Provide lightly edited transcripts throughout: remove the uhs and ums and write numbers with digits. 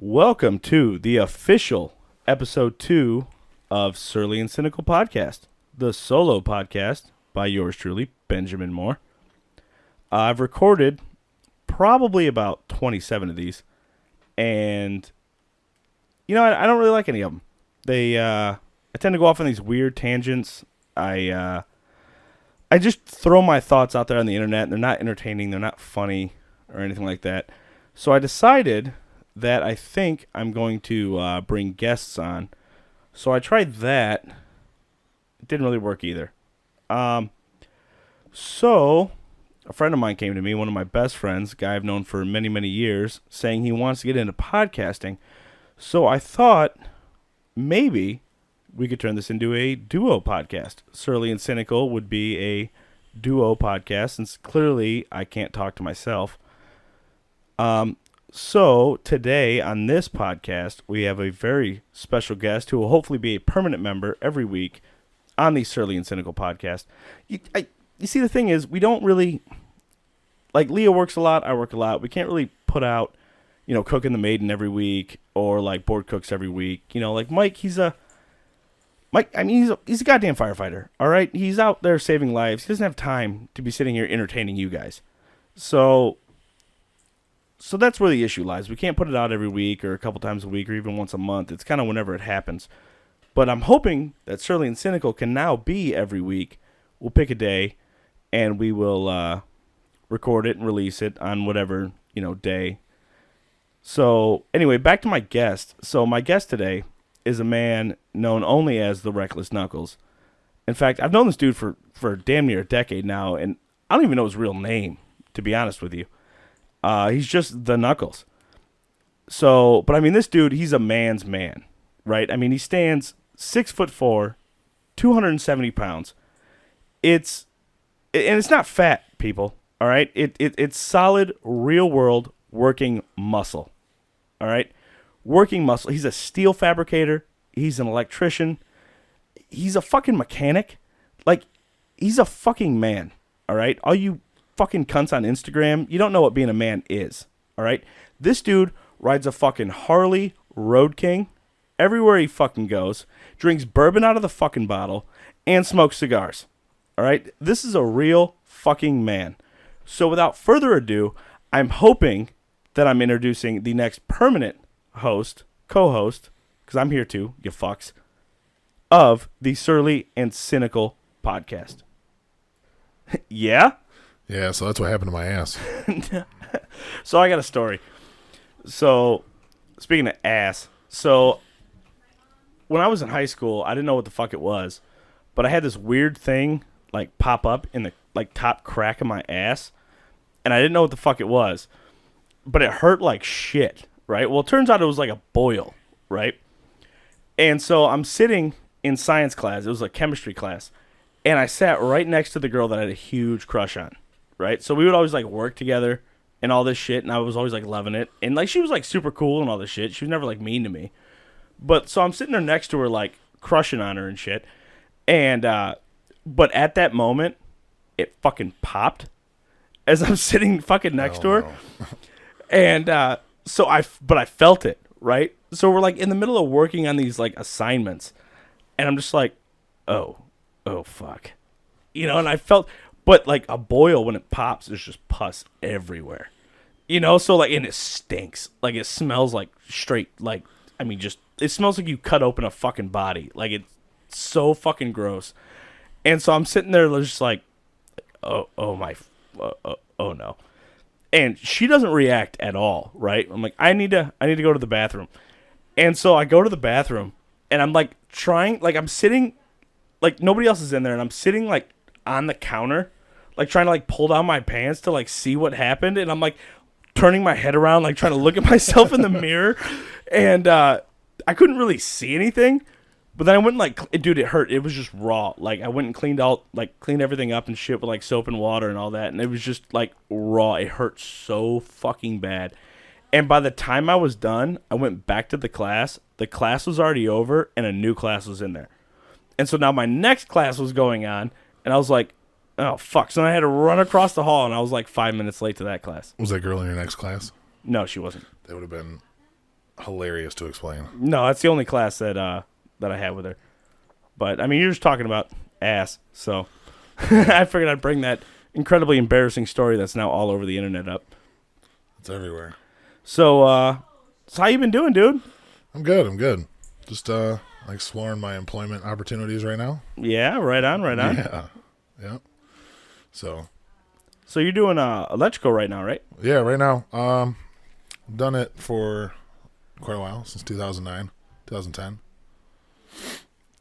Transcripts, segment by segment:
Welcome to the official episode 2 of Surly and Cynical Podcast, the solo podcast by yours truly, Benjamin Moore. I've recorded probably about 27 of these, and I don't really like any of them. I tend to go off on these weird tangents. I just throw my thoughts out there on the internet, and they're not entertaining, they're not funny, or anything like that. So I decided that I think I'm going to bring guests on. So I tried that. It didn't really work either. So a friend of mine came to me, one of my best friends, a guy I've known for many, many years, saying he wants to get into podcasting. So I thought maybe we could turn this into a duo podcast. Surly and Cynical would be a duo podcast, since clearly I can't talk to myself. So today on this podcast, we have a very special guest who will hopefully be a permanent member every week on the Surly and Cynical podcast. You see, the thing is, we don't really, like, Leah works a lot, I work a lot. We can't really put out, Cooking the Maiden every week, or like Board Cooks every week. Like Mike, he's a goddamn firefighter, all right? He's out there saving lives. He doesn't have time to be sitting here entertaining you guys. So that's where the issue lies. We can't put it out every week or a couple times a week or even once a month. It's kind of whenever it happens. But I'm hoping that Surly and Cynical can now be every week. We'll pick a day, and we will record it and release it on whatever, day. So anyway, back to my guest. So my guest today is a man known only as the Reckless Knuckles. In fact, I've known this dude for damn near a decade now, and I don't even know his real name, to be honest with you. He's just the Knuckles. So, but I mean, this dude, he's a man's man, right? I mean, he stands 6'4", 270 pounds. And it's not fat, people. All right, it's solid, real world working muscle. All right, working muscle. He's a steel fabricator. He's an electrician. He's a fucking mechanic. Like, he's a fucking man. All right, all you fucking cunts on Instagram, you don't know what being a man is, all right? This dude rides a fucking Harley Road King everywhere he fucking goes, drinks bourbon out of the fucking bottle, and smokes cigars, all right? This is a real fucking man. So without further ado, I'm hoping that I'm introducing the next permanent host, co-host, because I'm here too, you fucks, of the Surly and Cynical podcast. Yeah? Yeah, so that's what happened to my ass. So I got a story. So, speaking of ass, so when I was in high school, I didn't know what the fuck it was, but I had this weird thing like pop up in the top crack of my ass, and I didn't know what the fuck it was, but it hurt like shit, right? Well, it turns out it was like a boil, right? And so I'm sitting in science class. It was a chemistry class, and I sat right next to the girl that I had a huge crush on. Right, so we would always like work together and all this shit, and I was always like loving it, and like she was like super cool and all this shit. She was never like mean to me, but so I'm sitting there next to her like crushing on her and shit, and but at that moment, it fucking popped as I'm sitting fucking next to her, no. and so I felt it, right. So we're like in the middle of working on these like assignments, and I'm just like, oh fuck, and I felt. But, like, a boil, when it pops, there's just pus everywhere. So, like, and it stinks. Like, it smells like straight, like, I mean, just, it smells like you cut open a fucking body. Like, it's so fucking gross. And so I'm sitting there just like, oh no. And she doesn't react at all, right? I'm like, I need to go to the bathroom. And so I go to the bathroom, and I'm, like, I'm sitting, like, nobody else is in there, and I'm sitting, like, on the counter, like trying to like pull down my pants to like see what happened, and I'm like turning my head around, like trying to look at myself in the mirror, and I couldn't really see anything. But then I went and like, dude, it hurt. It was just raw. Like I went and cleaned everything up and shit with like soap and water and all that, and it was just like raw. It hurt so fucking bad. And by the time I was done, I went back to the class. The class was already over, and a new class was in there. And so now my next class was going on, and I was like, oh, fuck. So then I had to run across the hall, and I was like 5 minutes late to that class. Was that girl in your next class? No, she wasn't. That would have been hilarious to explain. No, that's the only class that I had with her. But I mean, you're just talking about ass, so I figured I'd bring that incredibly embarrassing story that's now all over the internet up. It's everywhere. So how you been doing, dude? I'm good. Just exploring my employment opportunities right now. Yeah, right on. Yeah. So you're doing electrical right now, right? yeah, right now. Done it for quite a while, since 2009, 2010.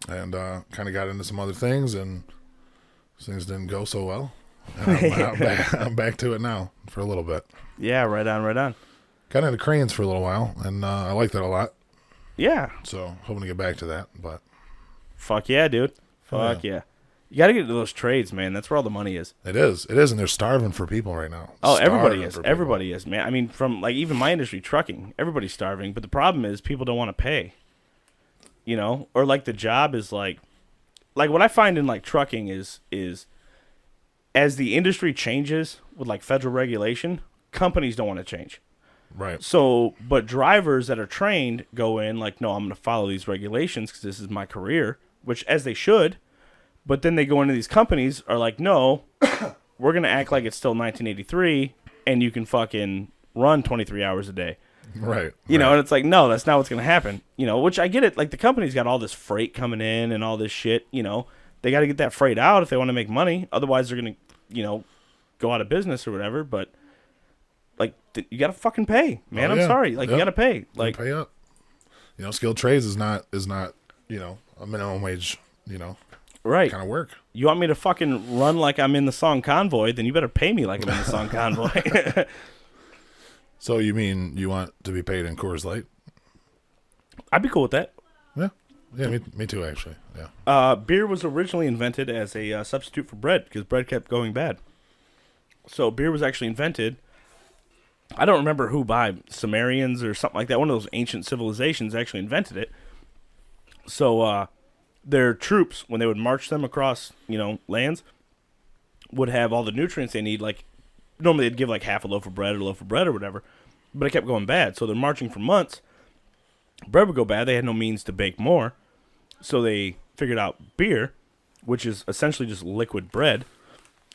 And kind of got into some other things, and things didn't go so well. And I'm back to it now for a little bit. Yeah, right on. Got into cranes for a little while, and I like that a lot. Yeah. So hoping to get back to that, but Fuck yeah, dude. Fuck yeah. You got to get into those trades, man. That's where all the money is. It is, and they're starving for people right now. Oh, everybody is. Everybody is, man. I mean, from like even my industry, trucking, everybody's starving. But the problem is people don't want to pay. You know, or like the job is like what I find in like trucking is as the industry changes with like federal regulation, companies don't want to change. Right. So, but drivers that are trained go in like, no, I'm going to follow these regulations because this is my career, which as they should. But then they go into these companies are like, no, we're going to act like it's still 1983 and you can fucking run 23 hours a day. Right. You know, and it's like, no, that's not what's going to happen. You know, which I get it. Like the company's got all this freight coming in and all this shit. You know, they got to get that freight out if they want to make money. Otherwise, they're going to, you know, go out of business or whatever. But like, you got to fucking pay, man. I'm sorry. Like, you got to pay. Like, pay up. You know, skilled trades is not, you know, a minimum wage, you know, right. kind of work. You want me to fucking run like I'm in the song Convoy, then you better pay me like I'm in the song Convoy. So you mean you want to be paid in Coors Light? I'd be cool with that. Yeah, me too, actually. Yeah. Beer was originally invented as a substitute for bread because bread kept going bad. So beer was actually invented. I don't remember who by Sumerians or something like that. One of those ancient civilizations actually invented it. So their troops, when they would march them across, you know, lands, would have all the nutrients they need. Like normally they'd give like half a loaf of bread or whatever, but it kept going bad. So they're marching for months. Bread would go bad. They had no means to bake more. So they figured out beer, which is essentially just liquid bread.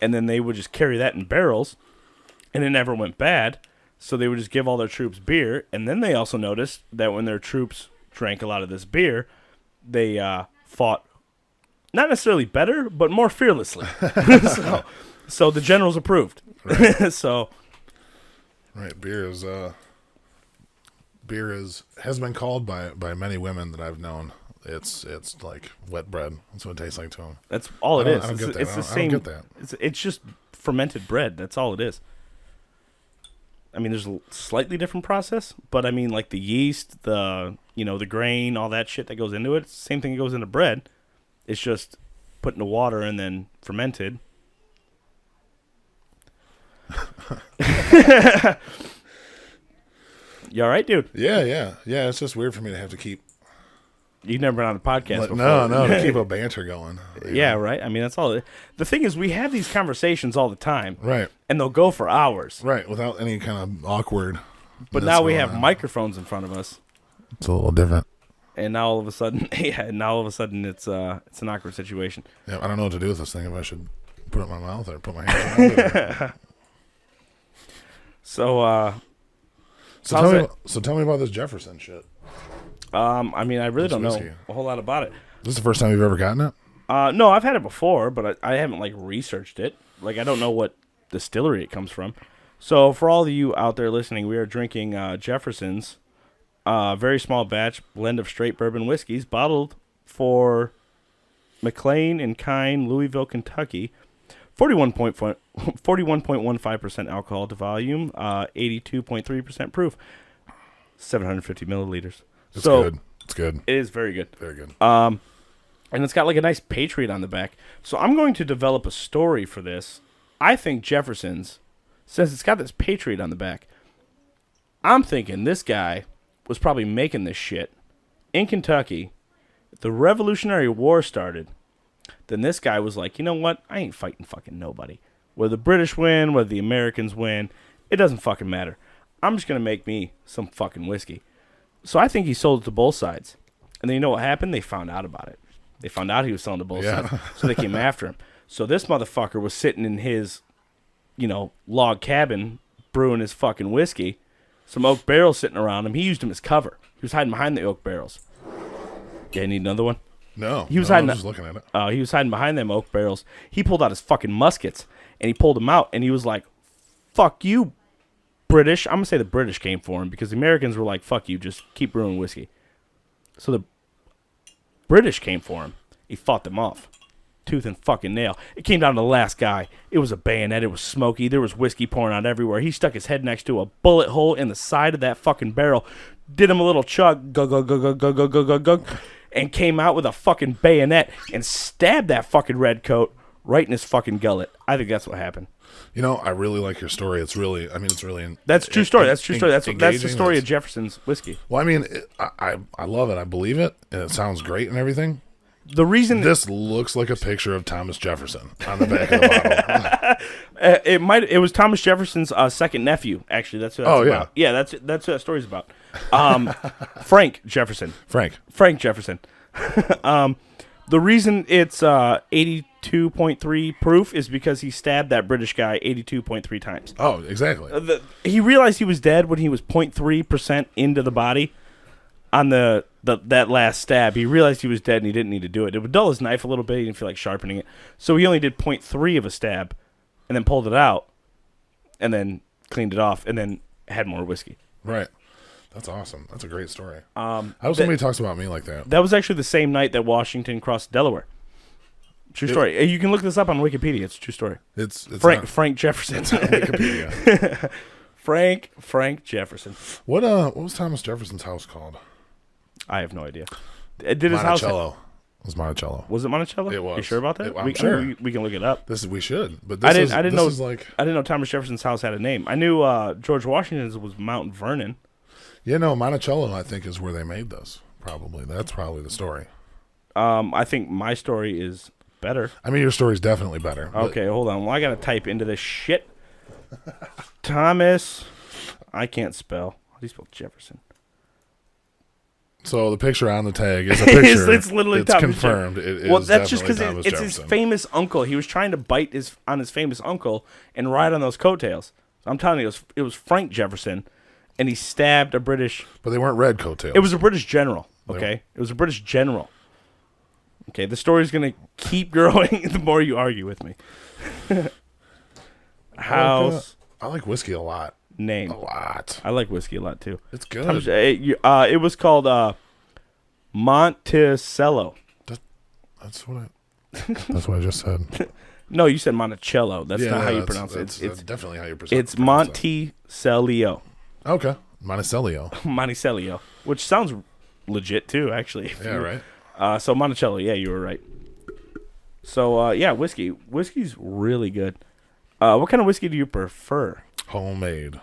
And then they would just carry that in barrels. And it never went bad. So they would just give all their troops beer. And then they also noticed that when their troops drank a lot of this beer, they fought not necessarily better, but more fearlessly. So the generals approved. Right. So. Right. Beer has been called by many women that I've known. It's like wet bread. That's what it tastes like to them. That's all it is. I don't get that. It's the I same. don't get that. It's just fermented bread. That's all it is. I mean, there's a slightly different process, but I mean, like the yeast, the grain, all that shit that goes into it. It's the same thing that goes into bread. It's just put into water and then fermented. You all right, dude? Yeah. It's just weird for me to have to keep. You've never been on a podcast before. No, to keep a banter going. Yeah, right. I mean, that's all. The thing is, we have these conversations all the time, right? And they'll go for hours, right, without any kind of awkward. But now we have microphones in front of us. It's a little different. And now all of a sudden, it's an awkward situation. Yeah, I don't know what to do with this thing. If I should put it in my mouth or put my hands around it. So tell me about this Jefferson shit. I mean, I really don't know whiskey. a whole lot about it. This is the first time you've ever gotten it? No, I've had it before, but I haven't like researched it. Like, I don't know what distillery it comes from. So for all of you out there listening, we are drinking Jefferson's very small batch blend of straight bourbon whiskeys, bottled for McLean and Kine, Louisville, Kentucky. 41.15% alcohol to volume, 82.3% proof, 750 milliliters. It's good. It's good. It is very good. Very good. And it's got like a nice Patriot on the back. So I'm going to develop a story for this. I think Jefferson's, since it's got this Patriot on the back, I'm thinking this guy was probably making this shit in Kentucky. The Revolutionary War started. Then this guy was like, you know what? I ain't fighting fucking nobody. Whether the British win, whether the Americans win, it doesn't fucking matter. I'm just going to make me some fucking whiskey. So I think he sold it to both sides. And then you know what happened? They found out about it. They found out he was selling to both sides. So they came after him. So this motherfucker was sitting in his, log cabin brewing his fucking whiskey. Some oak barrels sitting around him. He used them as cover. He was hiding behind the oak barrels. Yeah, need another one? No. He was I hiding. was just looking at it. He was hiding behind them oak barrels. He pulled out his fucking muskets, and he pulled them out, and he was like, "Fuck you, British." I'm gonna say the British came for him because the Americans were like, "Fuck you, just keep brewing whiskey." So the British came for him. He fought them off, tooth and fucking nail. It came down to the last guy. It was a bayonet. It was smoky. There was whiskey pouring out everywhere. He stuck his head next to a bullet hole in the side of that fucking barrel, did him a little chug, go, and came out with a fucking bayonet and stabbed that fucking red coat right in his fucking gullet. I think that's what happened. I really like your story. It's really, it's really. That's true story. That's true story. That's the engaging. story of Jefferson's whiskey. Well, I love it. I believe it, and it sounds great and everything. The reason This looks like a picture of Thomas Jefferson on the back of the bottle. it was Thomas Jefferson's second nephew. Actually, that's what that's about. Yeah, that's what that story's about. Frank Jefferson. Frank Jefferson. The reason it's 82.3 proof is because he stabbed that British guy 82.3 times. Oh, exactly. He realized he was dead when he was 0.3% into the body. On that last stab, he realized he was dead and he didn't need to do it. It would dull his knife a little bit. He didn't feel like sharpening it. So he only did 0.3 of a stab and then pulled it out and then cleaned it off and then had more whiskey. Right. That's awesome. That's a great story. I hope somebody talks about me like that. That was actually the same night that Washington crossed Delaware. True story. You can look this up on Wikipedia. It's a true story. It's Frank Jefferson. It's on Wikipedia. Frank Jefferson. What was Thomas Jefferson's house called? I have no idea. Did his house? Monticello. It was Monticello. Was it Monticello? It was. You sure about that? I'm sure. We can look it up. We should. But I didn't know Thomas Jefferson's house had a name. I knew George Washington's was Mount Vernon. Monticello, I think, is where they made this. Probably. That's probably the story. I think my story is better. Your story's definitely better. Okay, hold on. Well, I got to type into this shit. Thomas. I can't spell. How do you spell Jefferson? So the picture on the tag is a picture. It's literally Thomas confirmed. That's just because it's his famous uncle. He was trying to bite on his famous uncle and ride on those coattails. I'm telling you, it was Frank Jefferson, and he stabbed a British. But they weren't red coattails. It was a British general. Okay, it was a British general. Okay, the story's gonna keep growing the more you argue with me. House. I like whiskey a lot. Name. A lot. I like whiskey a lot too. It's good. It was called Monticello. That's what I just said. No, you said Monticello. That's not how you pronounce it. It's definitely how you pronounce it. It's Monticello. Okay. Monticello. Monticello, which sounds legit too, actually. Yeah, right. So Monticello, yeah, you were right. So whiskey. Whiskey's really good. What kind of whiskey do you prefer? Homemade.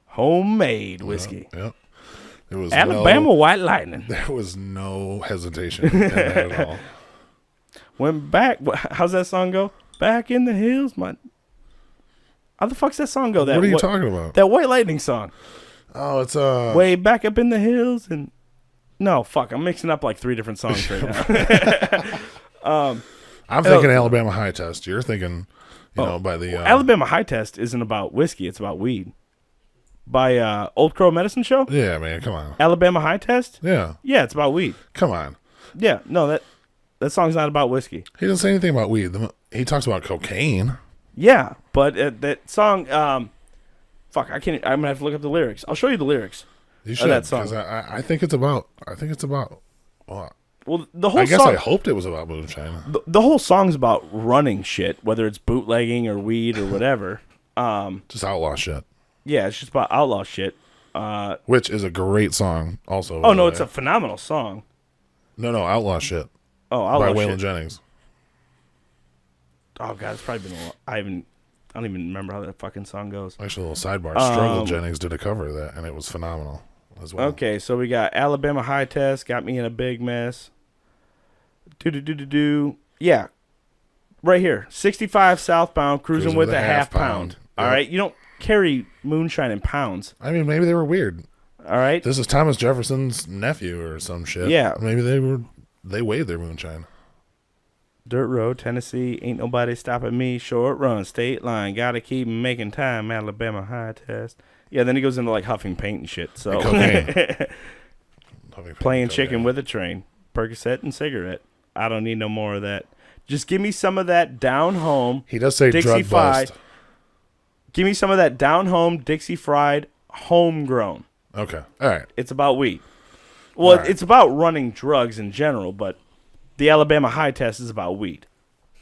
Homemade whiskey. Yep. It was Alabama White Lightning. There was no hesitation in that at all. Went back. How's that song go? Back in the hills, my. How the fuck's that song go? What are you talking about? That White Lightning song. Oh, it's way back up in the hills and. No, fuck. I'm mixing up like 3 different songs right now. I'm thinking Alabama High Test. You're thinking, by the Alabama High Test isn't about whiskey. It's about weed. By Old Crow Medicine Show. Yeah, man. Come on. Alabama High Test. Yeah. Yeah, it's about weed. Come on. Yeah. No, that song's not about whiskey. He doesn't say anything about weed. He talks about cocaine. Yeah, but that song. Fuck. I can't. I'm gonna have to look up the lyrics. I'll show you the lyrics. You should. That song. Because I think it's about. Well, the whole. I guess song, I hoped it was about moonshine. The whole song's about running shit, whether it's bootlegging or weed or whatever. Just outlaw shit. Yeah, it's just about outlaw shit. Which is a great song, also. Oh no, it's a phenomenal song. No, outlaw shit. Oh, outlaw by shit. Waylon Jennings. Oh god, it's probably been a while. I don't even remember how that fucking song goes. Actually, a little sidebar. Struggle Jennings did a cover of that, and it was phenomenal as well. Okay, so we got Alabama High Test, Got Me in a Big Mess. Yeah, right here. 65 southbound, cruising with a half pound. All right, you don't carry moonshine in pounds. I mean, maybe they were weird. All right. This is Thomas Jefferson's nephew or some shit. Yeah. Maybe they waved their moonshine. Dirt road, Tennessee, ain't nobody stopping me. Short run, state line, gotta keep making time. Alabama high test. Yeah, then he goes into like huffing paint and shit. So playing chicken with a train, Percocet and cigarette. I don't need no more of that. Just give me some of that down home. He does say Dixie drug fried. bust. Give me some of that down home Dixie fried homegrown. Okay, all right. It's about weed. Well, Right. it's about running drugs in general, but the Alabama high test is about weed.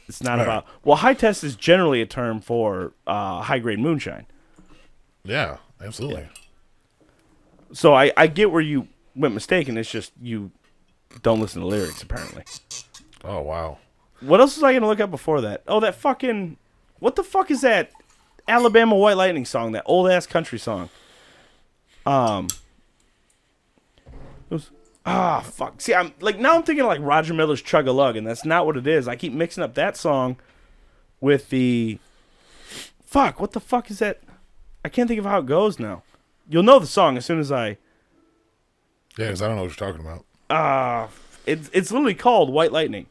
It's not about... Well, high test is generally a term for high-grade moonshine. Yeah, absolutely. Yeah. So I get where you went mistaken. It's just you don't listen to lyrics, apparently. Oh, wow. What else was I going to look up before that? Oh, that fucking... What the fuck is that Alabama White Lightning song? That old-ass country song. It was... Ah, fuck. See, I'm thinking like Roger Miller's Chug-a-Lug, and that's not what it is. I keep mixing up that song with the... Fuck, what the fuck is that? I can't think of how it goes now. You'll know the song as soon as I... Yeah, because I don't know what you're talking about. It's literally called White Lightning.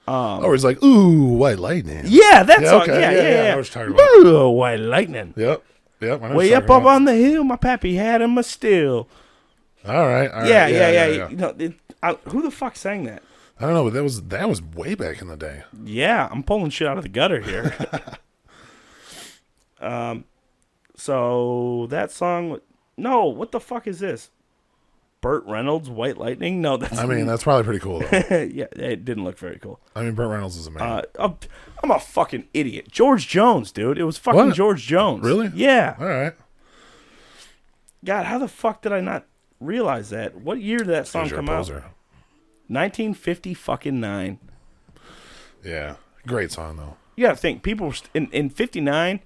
Oh, it's like, ooh, white lightning. Yeah, that song. Okay. Yeah. I know what you're talking about. Ooh, White Lightning. Yep. I know what Way you're up talking about. on the hill, my pappy had him a still. All right. Yeah. Yeah. You know, who the fuck sang that? I don't know, but that was way back in the day. Yeah, I'm pulling shit out of the gutter here. So that song... No, what the fuck is this? Burt Reynolds, White Lightning? No, that's... I mean, that's probably pretty cool, though. Yeah, it didn't look very cool. I mean, Burt Reynolds is a man. I'm a fucking idiot. George Jones, dude. It was fucking What? George Jones. Really? Yeah. All right. God, how the fuck did I not realize that? What year did that song You're a come out? poser. 1959. Yeah. Great song, though. You gotta think, people were in 59,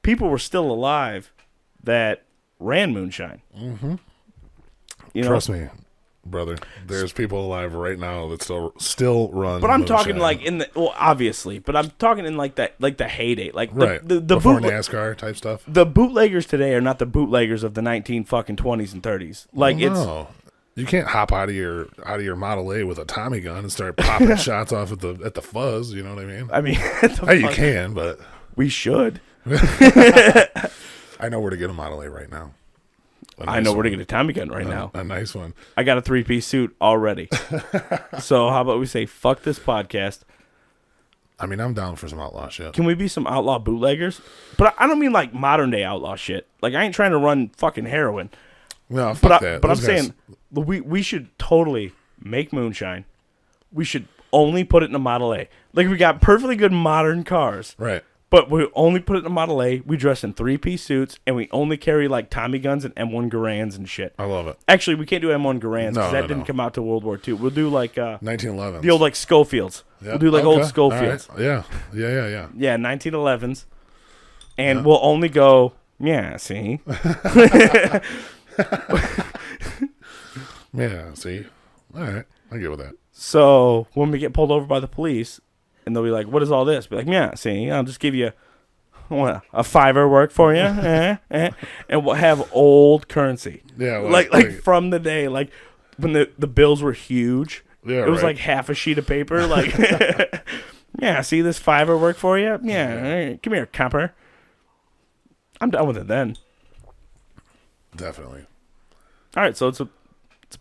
people were still alive that ran moonshine. Mm-hmm. You know? Trust me, brother. There's people alive right now that still run. But I'm moonshine. talking like obviously, but I'm talking in like the heyday, like right the before NASCAR type stuff. The bootleggers today are not the bootleggers of the 1920s and 30s. Like no. You can't hop out of your Model A with a Tommy gun and start popping shots off at the fuzz. You know what I mean? I mean, You can, but we should. I know where to get a Model A right now. I know where to get a Tommy gun right now. A nice one. I got a 3-piece suit already. So how about we say fuck this podcast? I mean, I'm down for some outlaw shit. Can we be some outlaw bootleggers? But I don't mean like modern day outlaw shit. Like I ain't trying to run fucking heroin. No, fuck that. But I'm saying we should totally make moonshine. We should only put it in a Model A. Like we got perfectly good modern cars. Right. But we only put it in a Model A. We dress in 3-piece suits, and we only carry like Tommy guns and M1 Garands and shit. I love it. Actually, we can't do M1 Garands because that No. didn't come out till World War II. We'll do like 1911. the old like Schofields. Yeah. We'll do like old Okay. Schofields. All right. Yeah. Yeah, 1911s. And we'll only go, yeah, see? Yeah, see? All right. I get with that. So when we get pulled over by the police, and they'll be like, what is all this? Be like, yeah, see, I'll just give you a $5 work for you. And we'll have old currency. Yeah. Like from the day, like when the bills were huge. Yeah, it was right. like half a sheet of paper. Like, yeah, see this $5 work for you? Yeah, come here, copper. I'm done with it then. Definitely. All right, so it's a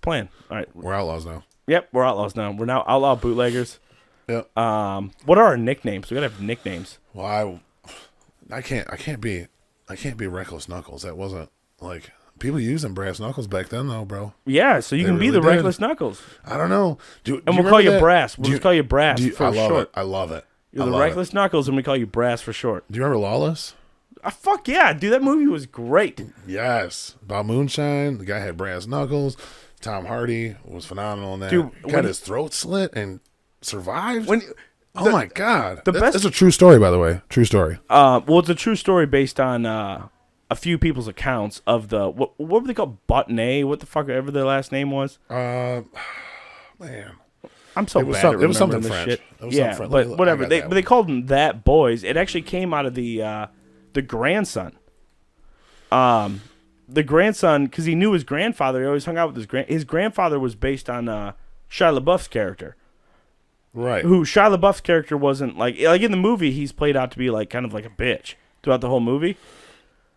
plan. All right. We're outlaws now. Yep, we're outlaws now. We're now outlaw bootleggers. Yep. What are our nicknames? We gotta have nicknames. Well, I can't be Reckless Knuckles. That wasn't like people using brass knuckles back then, though, bro. Yeah, so you can be really the did. Reckless Knuckles. I don't know. And we'll call you Brass. We'll just call you Brass for I love short. it. I love it. You're I the love Reckless Knuckles, and we call you Brass for short. Do you remember Lawless? Fuck yeah, dude. That movie was great. Yes. About moonshine. The guy had brass knuckles. Tom Hardy was phenomenal in that. Dude, got his throat slit and survived. Oh my God. The best. It's a true story, by the way. True story. Well, it's a true story based on a few people's accounts of the what were they called? Button what the fuck ever their last name was. Man. I'm so It was bad some- at it was something remembering French. this shit. It was Yeah, something but French. whatever. I got They that but they one. called them That Boys. It actually came out of the grandson. the grandson, because he knew his grandfather. He always hung out with his grandfather was based on Shia LaBeouf's character. Right. Who Shia LaBeouf's character wasn't like in the movie. He's played out to be like kind of like a bitch throughout the whole movie.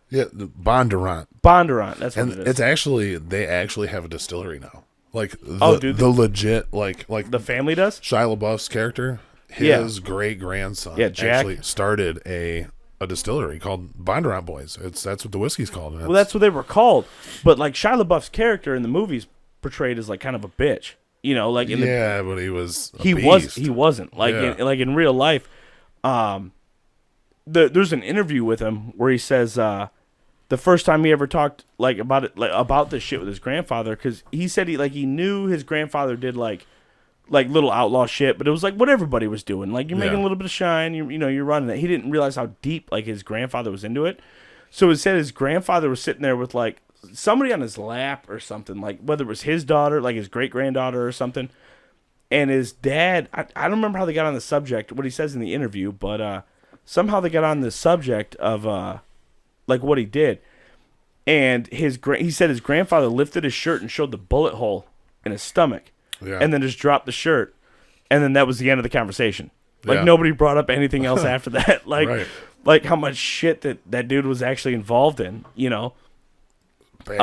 Yeah, the Bondurant. Bondurant, that's what And it is. it's actually they actually have a distillery now. Like the legit like the family does. Shia LaBeouf's character, his great grandson, Jack, actually started a distillery called Bondurant Boys. That's what the whiskey's called. Well, that's what they were called. But like Shia LaBeouf's character in the movies portrayed as like kind of a bitch. You know, like in but he was a he beast. wasn't like in real life. There's an interview with him where he says the first time he ever talked like about it, like about this shit with his grandfather, because he said he knew his grandfather did like little outlaw shit, but it was like what everybody was doing. Like you're making a little bit of shine, you're running it. He didn't realize how deep like his grandfather was into it. So it said his grandfather was sitting there with like somebody on his lap or something, like whether it was his daughter, like his great granddaughter or something. And his dad, I don't remember how they got on the subject, what he says in the interview, but somehow they got on the subject of like what he did. And he said his grandfather lifted his shirt and showed the bullet hole in his stomach, and then just dropped the shirt, and then that was the end of the conversation. Like nobody brought up anything else after that. Like like how much shit that dude was actually involved in, you know. It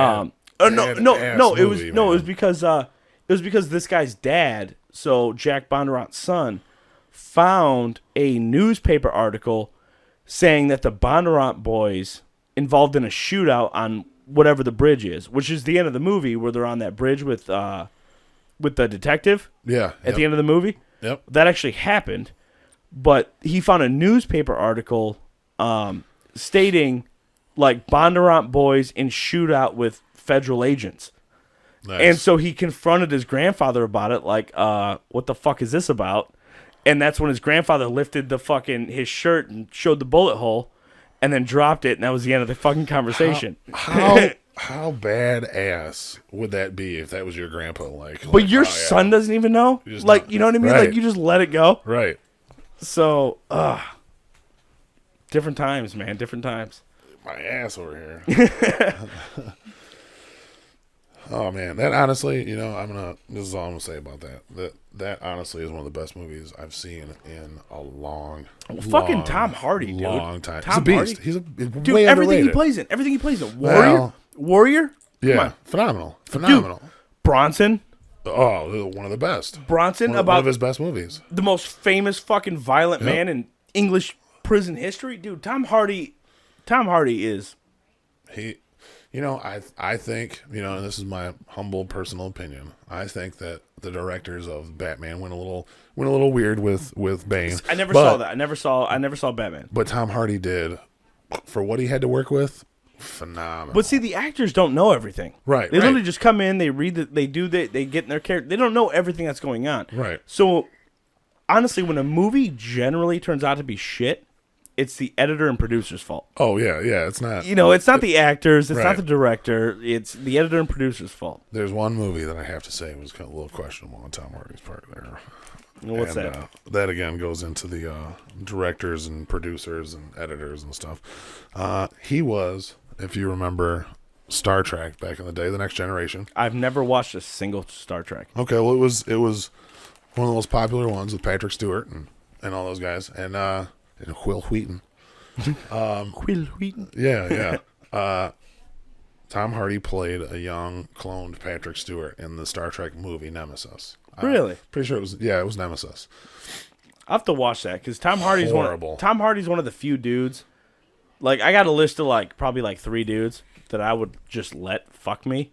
was because this guy's dad, so Jack Bondurant's son, found a newspaper article saying that the Bondurant Boys involved in a shootout on whatever the bridge is, which is the end of the movie where they're on that bridge with the detective. Yeah. At the end of the movie. Yep. That actually happened, but he found a newspaper article stating like Bondurant Boys in shootout with federal agents. Nice. And so he confronted his grandfather about it, like, what the fuck is this about? And that's when his grandfather lifted his shirt and showed the bullet hole and then dropped it, and that was the end of the fucking conversation. How badass would that be if that was your grandpa? But your son doesn't even know? You know what I mean? Right. Like, you just let it go? Right. So, different times, man. Different times. My ass over here. Oh man, that honestly, this is all I'm gonna say about that. That honestly is one of the best movies I've seen in a long Tom Hardy, dude. Long time. Tom He's a beast. Hardy? He's Dude, way everything underrated. he plays in. Warrior? Yeah, Come on. phenomenal. Dude, Bronson? Oh, one of the best. Bronson, one of his best movies. The most famous fucking violent man in English prison history? Dude, Tom Hardy is... I think, and this is my humble personal opinion, I think that the directors of Batman went a little weird with Bane. I never saw that. I never saw Batman. But Tom Hardy did, for what he had to work with, phenomenal. But see, the actors don't know everything. Right. They literally just come in, they read they get in their character. They don't know everything that's going on. Right. So honestly, when a movie generally turns out to be shit, it's the editor and producer's fault. Oh, yeah, it's not... it's not the actors, it's Right. not the director, it's the editor and producer's fault. There's one movie that I have to say was kind of a little questionable on Tom Hardy's part there. What's that? That, again, goes into the directors and producers and editors and stuff. He was, if you remember, Star Trek back in the day, The Next Generation. I've never watched a single Star Trek. Okay, well, it was one of the most popular ones with Patrick Stewart and all those guys. And Will Wheaton. Will Wheaton? Yeah. Tom Hardy played a young cloned Patrick Stewart in the Star Trek movie Nemesis. Really? Pretty sure it was Nemesis. I have to watch that because Tom Hardy's Horrible. Tom Hardy's one of the few dudes. Like, I got a list of probably 3 dudes that I would just let fuck me.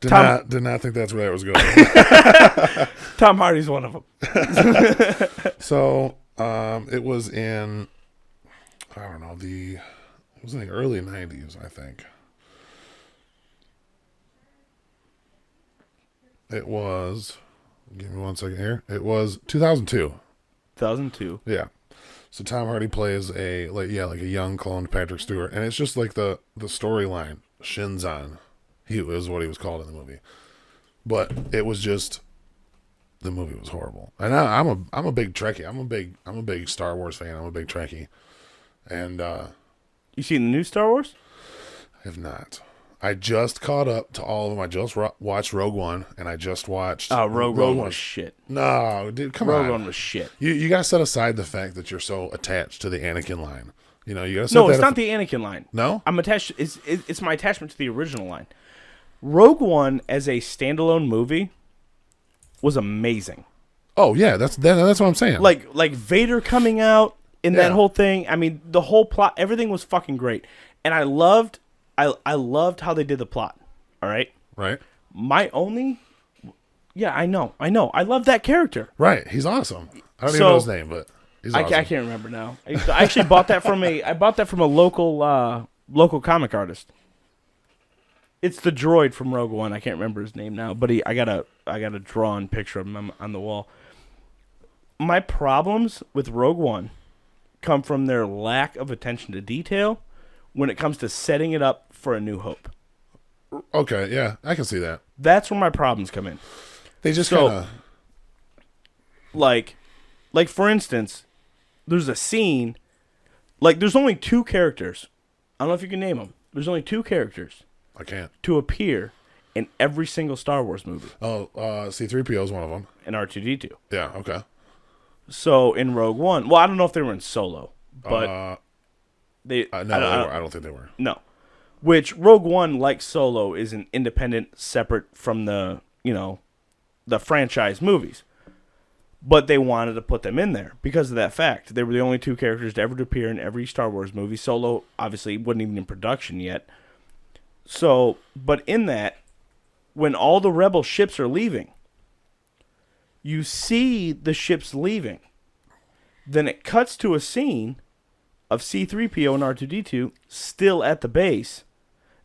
Did not think that's where that was going. Tom Hardy's one of them. So, it was in, I don't know, it was in the early 90s, I think. It was, give me 1 second here. It was 2002. 2002. Yeah. So Tom Hardy plays a young cloned Patrick Stewart, and it's just like the storyline. Shinzon, he was what he was called in the movie, but it was just, the movie was horrible. And I'm a big Trekkie. I'm a big Star Wars fan. I'm a big Trekkie, and You seen the new Star Wars? I have not. I just caught up to all of them. I just watched Rogue One, and I just watched... Rogue One was shit. No, dude, come on. Rogue One was shit. You got to set aside the fact that you're so attached to the Anakin line. You know, you got to set No, that it's not the Anakin line. No? I'm attached. It's my attachment to the original line. Rogue One as a standalone movie was amazing. Oh, yeah, that's what I'm saying. Like Vader coming out in that Yeah. whole thing. I mean, the whole plot, everything was fucking great. And I loved how they did the plot. All right? Right? My only... Yeah, I know. I love that character. Right. He's awesome. I don't even know his name, but he's awesome. I can't remember now. I actually bought that from a local comic artist. It's the droid from Rogue One. I can't remember his name now, but I got a drawn picture of him on the wall. My problems with Rogue One come from their lack of attention to detail when it comes to setting it up for A New Hope. Okay, yeah, I can see that. That's where my problems come in. They just So, kind of... Like for instance, there's a scene, like there's only two characters. I don't know if you can name them. There's only two characters I can't. to appear in every single Star Wars movie. Oh, C-3PO is one of them. And R2-D2. Yeah, okay. So in Rogue One, well, I don't know if they were in Solo, but they No, I don't think they were. no. Which Rogue One, like Solo, is an independent, separate from the franchise movies. But they wanted to put them in there because of that fact. They were the only two characters to ever appear in every Star Wars movie. Solo, obviously, wasn't even in production yet. So, but in that, when all the rebel ships are leaving, you see the ships leaving. Then it cuts to a scene of C-3PO and R2-D2 still at the base.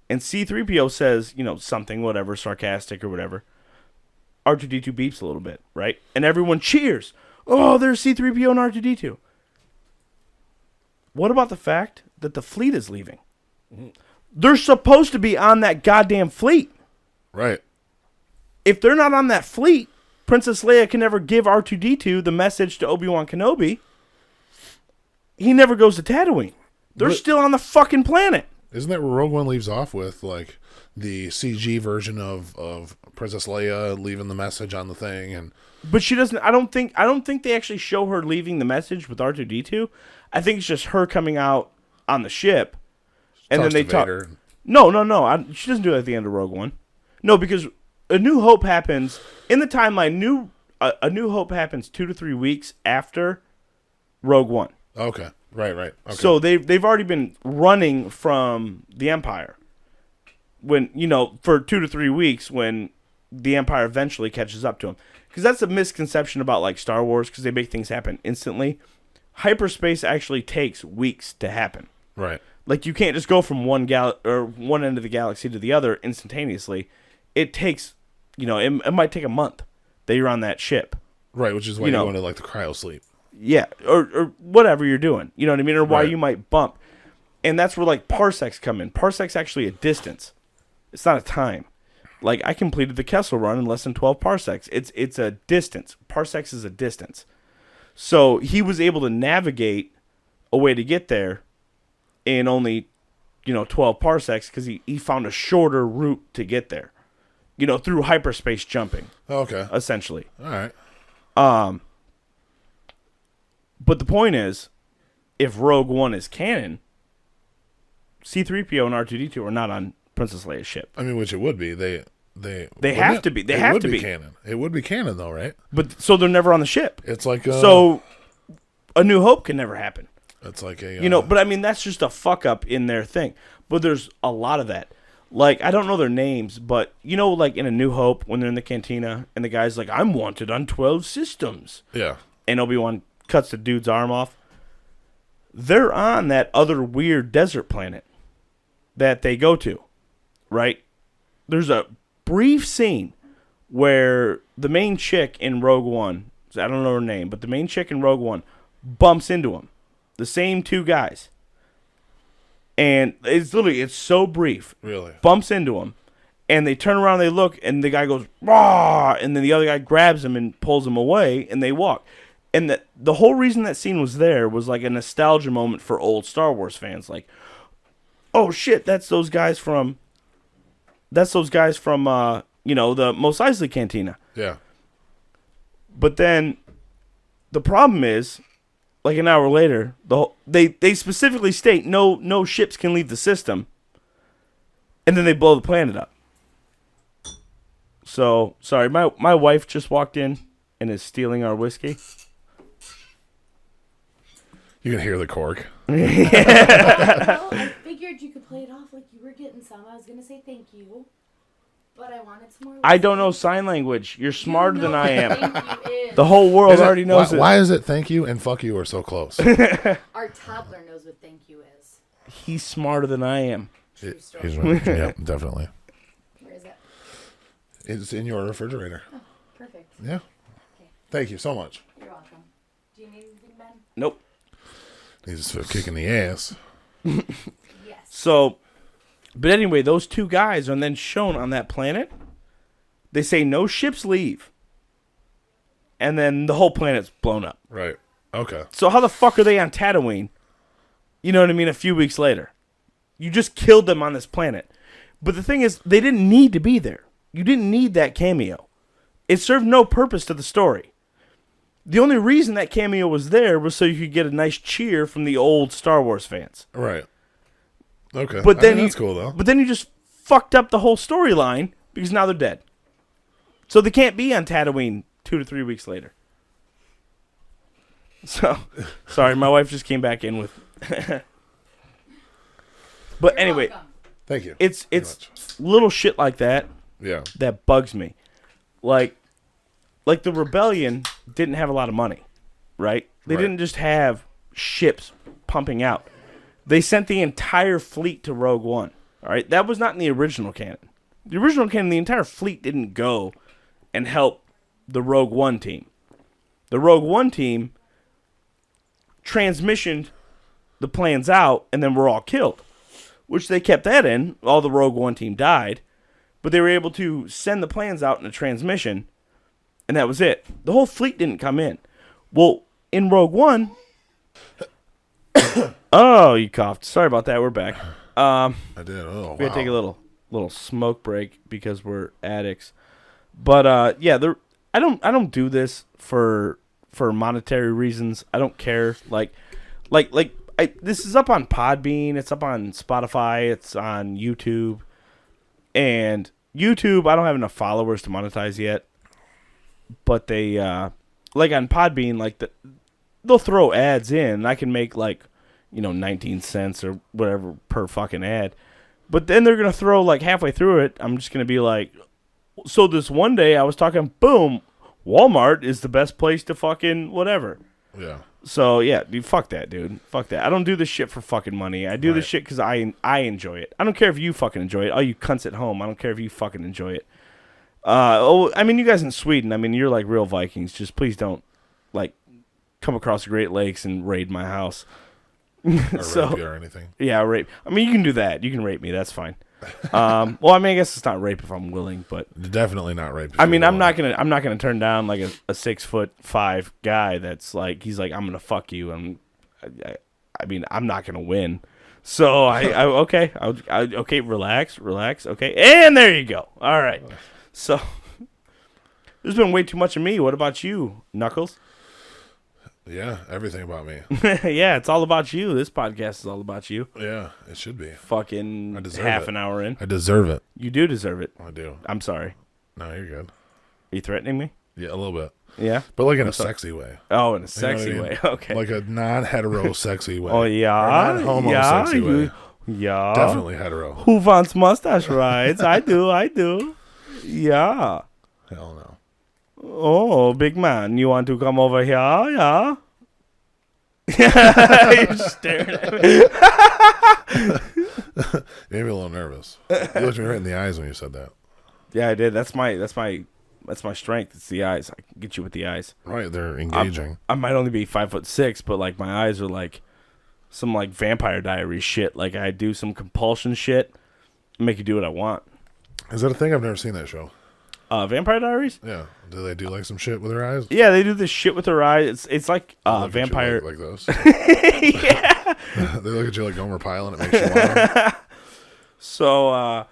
And C-3PO says, something, whatever, sarcastic or whatever. R2-D2 beeps a little bit, right? And everyone cheers. Oh, there's C-3PO and R2-D2. What about the fact that the fleet is leaving? They're supposed to be on that goddamn fleet. Right. If they're not on that fleet, Princess Leia can never give R2-D2 the message to Obi-Wan Kenobi. He never goes to Tatooine. They're still on the fucking planet. Isn't that where Rogue One leaves off with, like, the CG version of Princess Leia leaving the message on the thing? And But she doesn't. I don't think they actually show her leaving the message with R2-D2. I think it's just her coming out on the ship, and then they talk. Vader. No. She doesn't do it at the end of Rogue One. No, because A New Hope happens in the timeline. A New Hope happens 2 to 3 weeks after Rogue One. Okay. Right. Okay. So they've already been running from the Empire. When for 2 to 3 weeks, when the Empire eventually catches up to them, because that's a misconception about like Star Wars, because they make things happen instantly. Hyperspace actually takes weeks to happen. Right. Like you can't just go from one end of the galaxy to the other instantaneously. It takes, it might take a month that you're on that ship. Right, which is why you go into like the cryo sleep. Yeah, or whatever you're doing. You know what I mean? Or why Right. you might bump. And that's where like parsecs come in. Parsecs actually a distance. It's not a time. Like I completed the Kessel Run in less than 12 parsecs. It's a distance. Parsecs is a distance. So he was able to navigate a way to get there in only 12 parsecs because he found a shorter route to get there. Through hyperspace jumping. Okay. Essentially. All right. But the point is, if Rogue One is canon, C-3PO and R2-D2 are not on Princess Leia's ship. I mean, which it would be. They have to be. They have to be canon. It would be canon, though, right? But so they're never on the ship. It's like so A New Hope can never happen. It's like a But I mean that's just a fuck up in their thing. But there's a lot of that. Like I don't know their names, but like in A New Hope when they're in the cantina and the guy's like, "I'm wanted on 12 systems." Yeah. And Obi-Wan cuts the dude's arm off. They're on that other weird desert planet that they go to, right? There's a brief scene where the main chick in Rogue One, I don't know her name, but the main chick in Rogue One bumps into him. The same two guys. And it's so brief. Really? Bumps into him. And they turn around, they look, and the guy goes, "Rah!" And then the other guy grabs him and pulls him away, and they walk. And the whole reason that scene was there was like a nostalgia moment for old Star Wars fans. Like, oh shit, that's those guys from the Mos Eisley Cantina. Yeah. But then the problem is, like an hour later, they specifically state no ships can leave the system, and then they blow the planet up. So sorry, my wife just walked in and is stealing our whiskey. You can hear the cork. Well, I figured you could play it off like you were getting some. I was going to say thank you, but I wanted some more. I don't know sign language. You're smarter You than know I am. what thank you is. The whole world already knows it. Why is it thank you and fuck you are so close? Our toddler knows what thank you is. He's smarter than I am. True story. He's right. Yeah, definitely. Where is it? It's in your refrigerator. Oh, perfect. Yeah. Okay. Thank you so much. You're welcome. Do you need anything, Ben? Nope. He's just kicking the ass. Yes. So, but anyway, those two guys are then shown on that planet. They say no ships leave. And then the whole planet's blown up. Right. Okay. So how the fuck are they on Tatooine? You know what I mean? A few weeks later. You just killed them on this planet. But the thing is, they didn't need to be there. You didn't need that cameo. It served no purpose to the story. The only reason that cameo was there was so you could get a nice cheer from the old Star Wars fans. Right. Okay. But then that's cool though. But then you just fucked up the whole storyline because now they're dead. So they can't be on Tatooine 2 to 3 weeks later. So, sorry, my wife just came back in with. But You're anyway, welcome. Thank you. it's very much. little shit like that Yeah. that bugs me. Like the rebellion didn't have a lot of money, right? They Right. didn't just have ships pumping out. They sent the entire fleet to Rogue One. All right, that was not in the original canon. The original canon, the entire fleet didn't go and help the Rogue One team. The Rogue One team transmissioned the plans out, and then were all killed. Which they kept that in. All the Rogue One team died, but they were able to send the plans out in a transmission, and that was it. The whole fleet didn't come in. Well, in Rogue One, oh, you coughed. Sorry about that. We're back. I did. Oh, We had to take a little smoke break because we're addicts. But yeah, I don't do this for monetary reasons. I don't care. This is up on Podbean. It's up on Spotify. It's on YouTube. And YouTube, I don't have enough followers to monetize yet. But they, like on Podbean, they'll throw ads in. And I can make 19 cents or whatever per fucking ad. But then they're going to throw halfway through it. I'm just going to be like, so this one day I was talking, boom, Walmart is the best place to fucking whatever. Yeah. So, yeah, dude, fuck that, dude. Fuck that. I don't do this shit for fucking money. I do this shit because I enjoy it. I don't care if you fucking enjoy it. All you cunts at home, I don't care if you fucking enjoy it. You guys in Sweden, you're like real Vikings. Just please don't, come across the Great Lakes and raid my house. Or rape you or anything. Yeah, rape. you can do that. You can rape me. That's fine. I guess it's not rape if I'm willing, but Definitely not rape. I'm not gonna turn down a 6'5" guy that's he's I'm gonna fuck you, and I'm not gonna win. So okay, relax, okay, and there you go. All right. So there's been way too much of me. What about you, Knuckles? Yeah, everything about me. Yeah, it's all about you. This podcast is all about you. Yeah, it should be. Fucking I deserve half it. an hour in. I deserve it. You do deserve it. I do. I'm sorry. No, you're good. Are you threatening me? Yeah, a little bit. Yeah. But in a sexy way. Oh, in a You know sexy what I mean? way. Okay. Like a non-hetero sexy way. Oh, yeah. Or non-homo yeah, sexy way. Yeah. Definitely hetero. Who wants mustache rides? I do. Yeah. Hell no. Oh, big man, you want to come over here? Yeah. You're staring at me. Made me a little nervous. You looked me right in the eyes when you said that. Yeah, I did. That's my strength. It's the eyes. I can get you with the eyes. Right, they're engaging. I might only be 5'6", but my eyes are some Vampire Diaries shit. I do some compulsion shit, make you do what I want. Is that a thing? I've never seen that show. Vampire Diaries? Yeah. Do they do like some shit with their eyes? Yeah, they do this shit with their eyes. It's like They look at you vampire. like those. Yeah. They look at you like Gomer Pyle and it makes you laugh. So,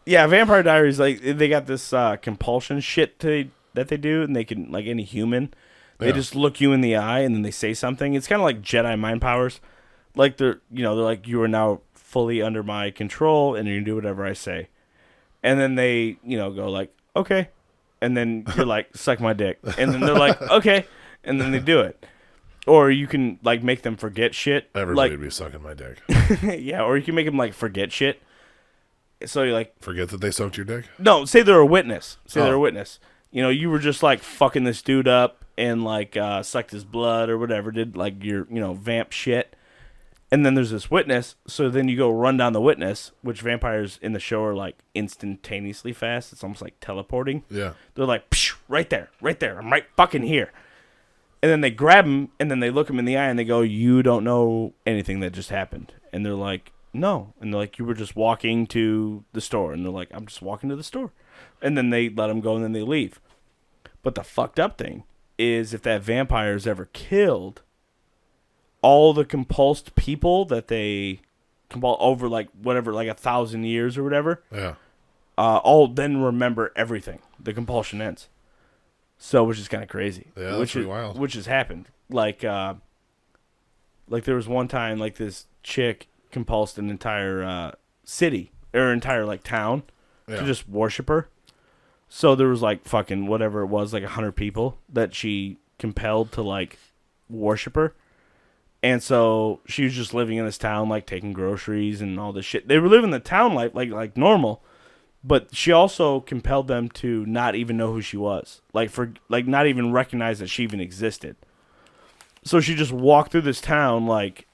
yeah, Vampire Diaries, like, they got this compulsion shit that they do, and they can, like any human, they Yeah. just look you in the eye and then they say something. It's kind of like Jedi mind powers. Like, they're like, you are now fully under my control and you can do whatever I say. And then they, go like, okay. And then you're like, suck my dick. And then they're like, okay. And then they do it. Or you can, like, make them forget shit. Everybody Like, would be sucking my dick. yeah, or you can make them, like, forget shit. So you're like, Forget that they soaked your dick? no, say they're a witness. Say they're a Oh. witness. You were just, like, fucking this dude up and, like, sucked his blood or whatever, did, like, your, vamp shit. And then there's this witness, so then you go run down the witness, which vampires in the show are, like, instantaneously fast. It's almost like teleporting. Yeah. They're like, psh, right there, I'm right fucking here. And then they grab him, and then they look him in the eye, and they go, you don't know anything that just happened. And they're like, no. And they're like, you were just walking to the store. And they're like, I'm just walking to the store. And then they let him go, and then they leave. But the fucked up thing is if that vampire is ever killed, all the compulsed people that they over, like, whatever, like 1,000 years or whatever, Yeah. all then remember everything. The compulsion ends. So, which is kind of crazy. Yeah, that's which pretty wild. Which has happened. Like there was one time, like, this chick compulsed an entire city, or entire, like, town Yeah. to just worship her. So there was, like, fucking whatever it was, like 100 people that she compelled to, like, worship her. And so she was just living in this town, like, taking groceries and all this shit. They were living the town life like normal, but she also compelled them to not even know who she was, like, not even recognize that she even existed. So she just walked through this town, like,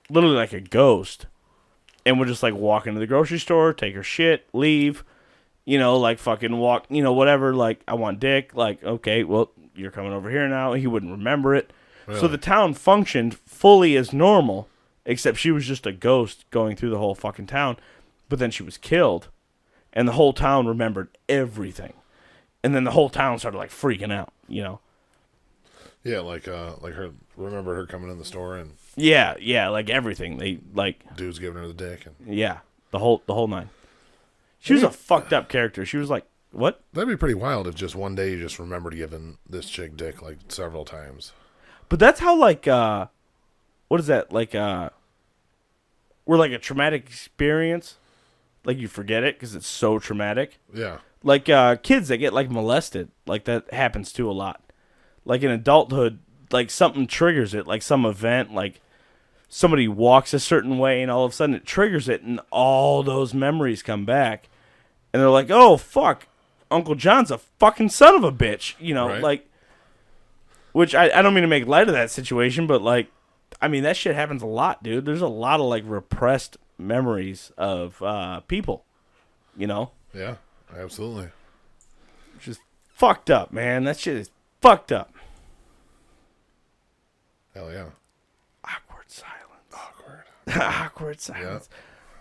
literally like a ghost, and would just, like, walk into the grocery store, take her shit, leave, like, fucking walk, whatever, like, I want dick, like, okay, well, you're coming over here now. He wouldn't remember it. Really? So the town functioned fully as normal, except she was just a ghost going through the whole fucking town. But then she was killed, and the whole town remembered everything. And then the whole town started, like, freaking out, Yeah, like her. Remember her coming in the store and Yeah, like everything. They, like, dudes giving her the dick. And yeah, the whole nine. She was a fucked up character. She was like, what? that'd be pretty wild if just one day you just remembered giving this chick dick like several times. But that's how, like, what is that? Like, we're like a traumatic experience. Like, you forget it because it's so traumatic. Yeah. Like, kids that get, like, molested. Like, that happens too a lot. Like, in adulthood, like, something triggers it. Like, some event, like, somebody walks a certain way and all of a sudden it triggers it and all those memories come back. And they're like, oh, fuck. Uncle John's a fucking son of a bitch. Right. Like, which I don't mean to make light of that situation, but, like, I mean, that shit happens a lot, dude. There's a lot of, like, repressed memories of people, Yeah, absolutely. which is fucked up, man. That shit is fucked up. Hell yeah. Awkward silence. Awkward. Awkward silence.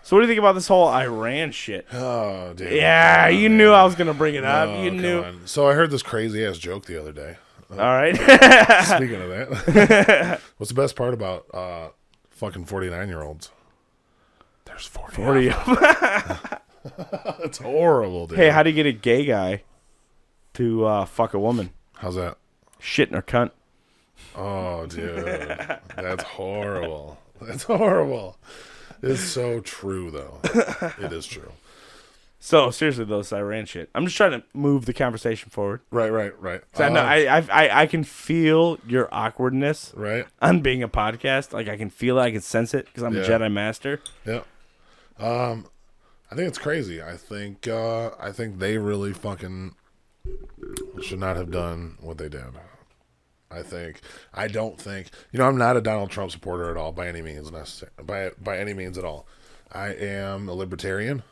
So what do you think about this whole Iran shit? Oh, dude. Yeah, you knew I was going to bring it up. Oh, You come knew. on. So I heard this crazy ass joke the other day. All right. Speaking of that, what's the best part about fucking 49-year-olds? There's 40. 40. It's horrible, dude. Hey, how do you get a gay guy to fuck a woman? How's that? Shit in her cunt. Oh, dude. That's horrible. That's horrible. It's so true, though. It is true. So, seriously, though, this Iran shit. I'm just trying to move the conversation forward. Right. 'Cause I know I can feel your awkwardness Right? on being a podcast. Like, I can feel it. I can sense it because I'm a Yeah. Jedi Master. Yeah. I think it's crazy. I think they really fucking should not have done what they did. I don't think, I'm not a Donald Trump supporter at all by any means by any means at all. I am a libertarian.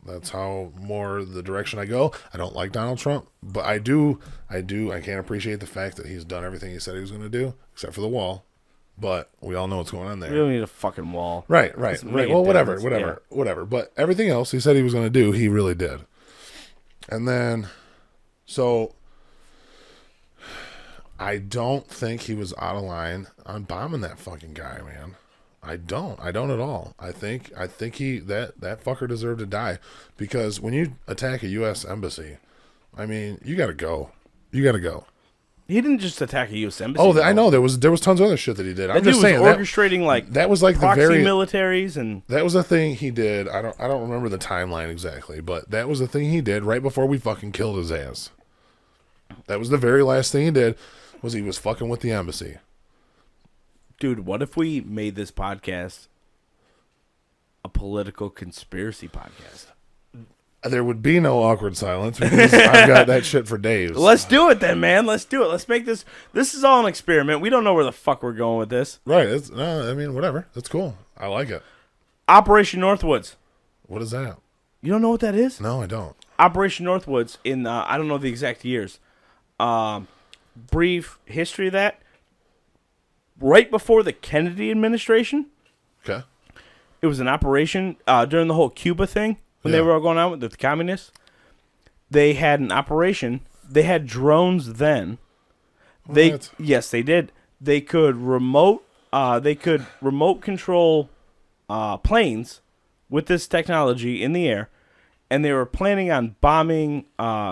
That's how more the direction I go. I don't like Donald Trump, but I can't appreciate the fact that he's done everything he said he was going to do, except for the wall. But we all know what's going on there. We don't need a fucking wall. Right. Doesn't make a Well, difference. whatever. But everything else he said he was going to do, he really did. And then, so I don't think he was out of line on bombing that fucking guy, man. I don't at all. I think he that fucker deserved to die, because when you attack a U.S. embassy, I mean, you gotta go. You gotta go. He didn't just attack a U.S. embassy. Oh, I know there was tons of other shit that he did. That I'm dude just was saying orchestrating that was like proxy the very militaries, and that was the thing he did. I don't remember the timeline exactly, but that was the thing he did right before we fucking killed his ass. That was the very last thing he did, was he was fucking with the embassy. dude, what if we made this podcast a political conspiracy podcast? There would be no awkward silence because I've got that shit for days. Let's do it then, man. Let's do it. Let's make this. This is all an experiment. We don't know where the fuck we're going with this. Right. I mean, whatever. That's cool. I like it. Operation Northwoods. What is that? You don't know what that is? No, I don't. Operation Northwoods in, I don't know the exact years. Brief history of that. Right before the Kennedy administration, Okay. it was an operation during the whole Cuba thing. When they were all going on with the communists, they had an operation. They had drones then. What? Yes, they did. They could remote control planes with this technology in the air, and they were planning on bombing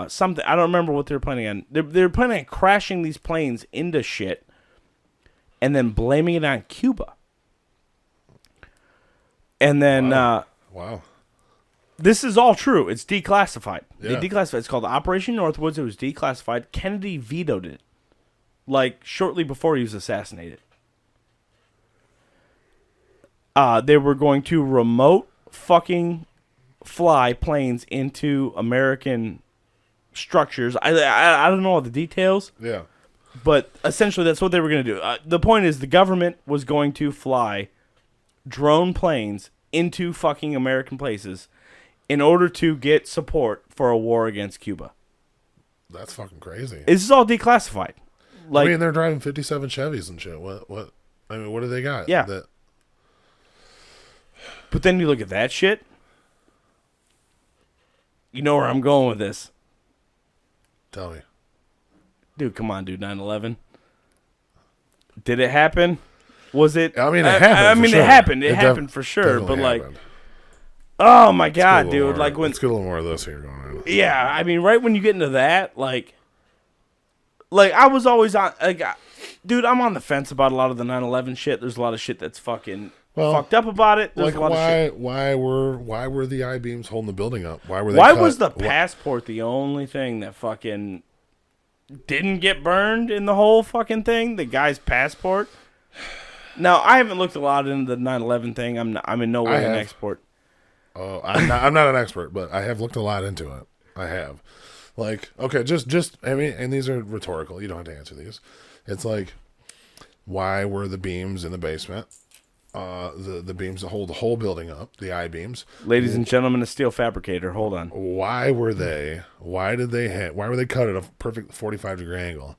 something. I don't remember what they were planning on. They were planning on crashing these planes into shit, and then blaming it on Cuba. And then Wow. this is all true. It's declassified. Yeah. They declassified. It's called Operation Northwoods. It was declassified. Kennedy vetoed it, like shortly before he was assassinated. They were going to remote fucking fly planes into American structures. I don't know all the details, Yeah. but essentially that's what they were going to do. The point is the government was going to fly drone planes into fucking American places in order to get support for a war against Cuba. That's fucking crazy. This is all declassified. Like, I mean, they're driving 57 Chevys and shit. What? I mean, what do they got? Yeah. But then you look at that shit. You know where I'm going with this. Tell me. Dude, come on, dude. 9/11. Did it happen? Was it? I mean, it happened. I mean, for sure. it happened. It happened for sure. Definitely But like, happened. oh my god, Let's get a dude! little Like more- when, let's get a little more of this here going on. yeah, I mean, right when you get into that, like I was always on, dude, I'm on the fence about a lot of the 9/11 shit. There's a lot of shit that's fucking fucked up about it. There's Like, a lot of shit. why were the I-beams holding the building up? Why were they? Why cut? was the passport the only thing that fucking didn't get burned in the whole fucking thing? The guy's passport. Now, I haven't looked a lot into the 9/11 thing. I'm in no way an expert. Oh, I'm not an expert, but I have looked a lot into it. I have. Like, okay, just I mean, and these are rhetorical. You don't have to answer these. It's like, why were the beams in the basement? The beams that hold the whole building up, the I-beams. Ladies and gentlemen, a steel fabricator. Hold on. Why were they? Why were they cut at a perfect 45-degree angle?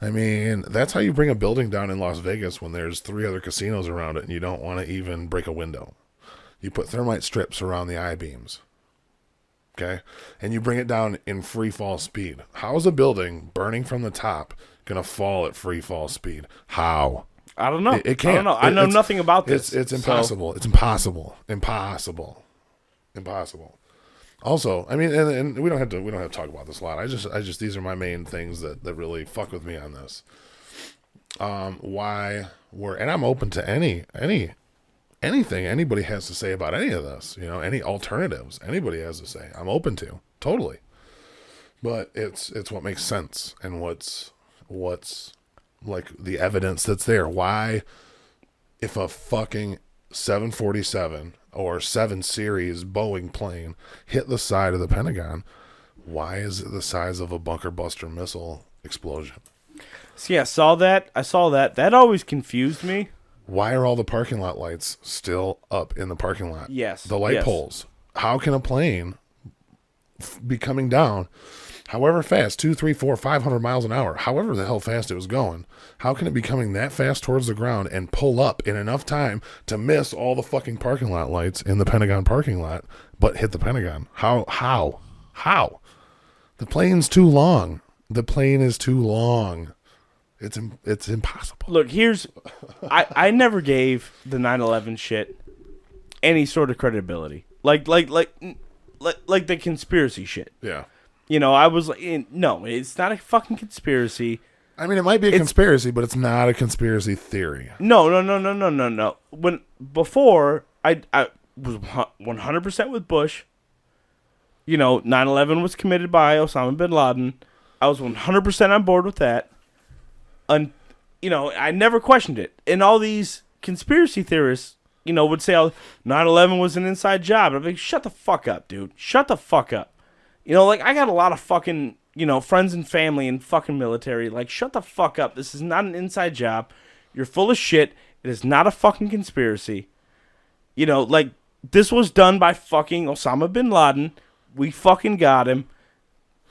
I mean, that's how you bring a building down in Las Vegas when there's 3 other casinos around it and you don't want to even break a window. You put thermite strips around the I-beams. Okay? And you bring it down in free fall speed. How is a building burning from the top going to fall at free fall speed? How? I don't know. It can't. I don't know. I know nothing about this. It's so- impossible. It's impossible. Impossible. Also, I mean, and we don't have to talk about this a lot. I just these are my main things that really fuck with me on this. And I'm open to anything anybody has to say about any of this. You know, any alternatives anybody has to say, I'm open to totally. But it's what makes sense and what's like the evidence that's there. Why, if a fucking 747 or 7 Series Boeing plane hit the side of the Pentagon, why is it the size of a bunker buster missile explosion? See, I saw that. That always confused me. Why are all the parking lot lights still up in the parking lot? Yes. The light yes. poles. How can a plane be coming down however fast, 200, 300, 400, 500 miles an hour, however the hell fast it was going, how can it be coming that fast towards the ground and pull up in enough time to miss all the fucking parking lot lights in the Pentagon parking lot, but hit the Pentagon? How? The plane's too long. The plane is too long. It's impossible. Look, I never gave the 9/11 shit any sort of credibility. Like the conspiracy shit. Yeah. You know, I was like, no, it's not a fucking conspiracy. I mean, it might be a conspiracy, but it's not a conspiracy theory. No. Before I was 100% with Bush. You know, 9/11 was committed by Osama bin Laden. I was 100% on board with that. You know, I never questioned it. And all these conspiracy theorists, you know, would say 9/11 was an inside job. I'm like, shut the fuck up, dude. Shut the fuck up. You know, like, I got a lot of fucking, you know, friends and family and fucking military. Like, shut the fuck up. This is not an inside job. You're full of shit. It is not a fucking conspiracy. You know, like, this was done by fucking Osama bin Laden. We fucking got him.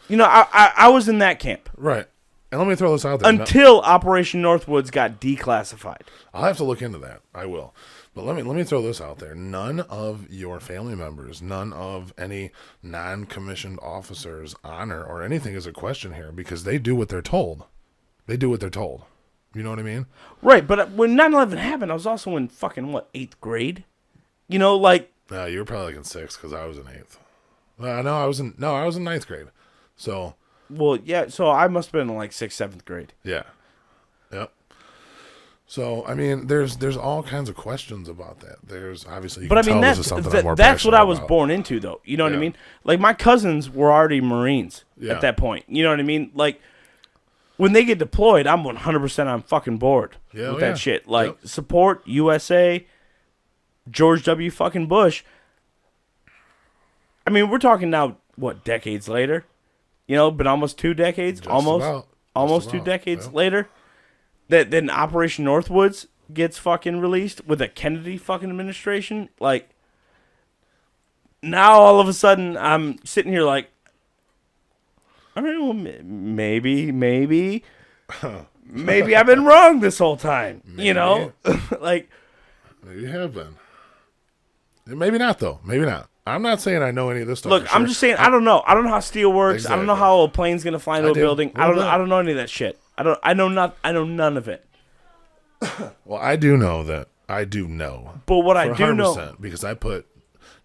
You know, I was in that camp. Right. And let me throw this out there. Until Operation Northwoods got declassified. I'll have to look into that. I will. But let me throw this out there. None of your family members, none of any non-commissioned officers' honor or anything is a question here because they do what they're told. They do what they're told. You know what I mean? Right, but when 9/11 happened, I was also in fucking, 8th grade? You know, like... No, you were probably like in 6th because I was in 8th. No, I was in 9th grade. So... Well, yeah, so I must have been in, 6th, 7th grade. Yeah. Yep. So, I mean, there's all kinds of questions about that. There's obviously, but I mean, that's what I was born into, though. You know what I mean? Like, my cousins were already Marines at that point. You know what I mean? Like, when they get deployed, I'm 100% on fucking board with that shit. Like, support USA, George W. fucking Bush. I mean, we're talking now, decades later? You know, been almost 2 decades, almost 2 decades later. Then Operation Northwoods gets fucking released with a Kennedy fucking administration. Like, now all of a sudden I'm sitting here like, all right, well, maybe I've been wrong this whole time. Maybe. You know, like, maybe you have been. Maybe not though. Maybe not. I'm not saying I know any of this stuff. Look, I'm just saying I don't know. I don't know how steel works. Exactly. I don't know how a plane's gonna fly into a building. I don't know any of that shit. I know none of it. Well, I do know that. I do know. But what I do know, because I put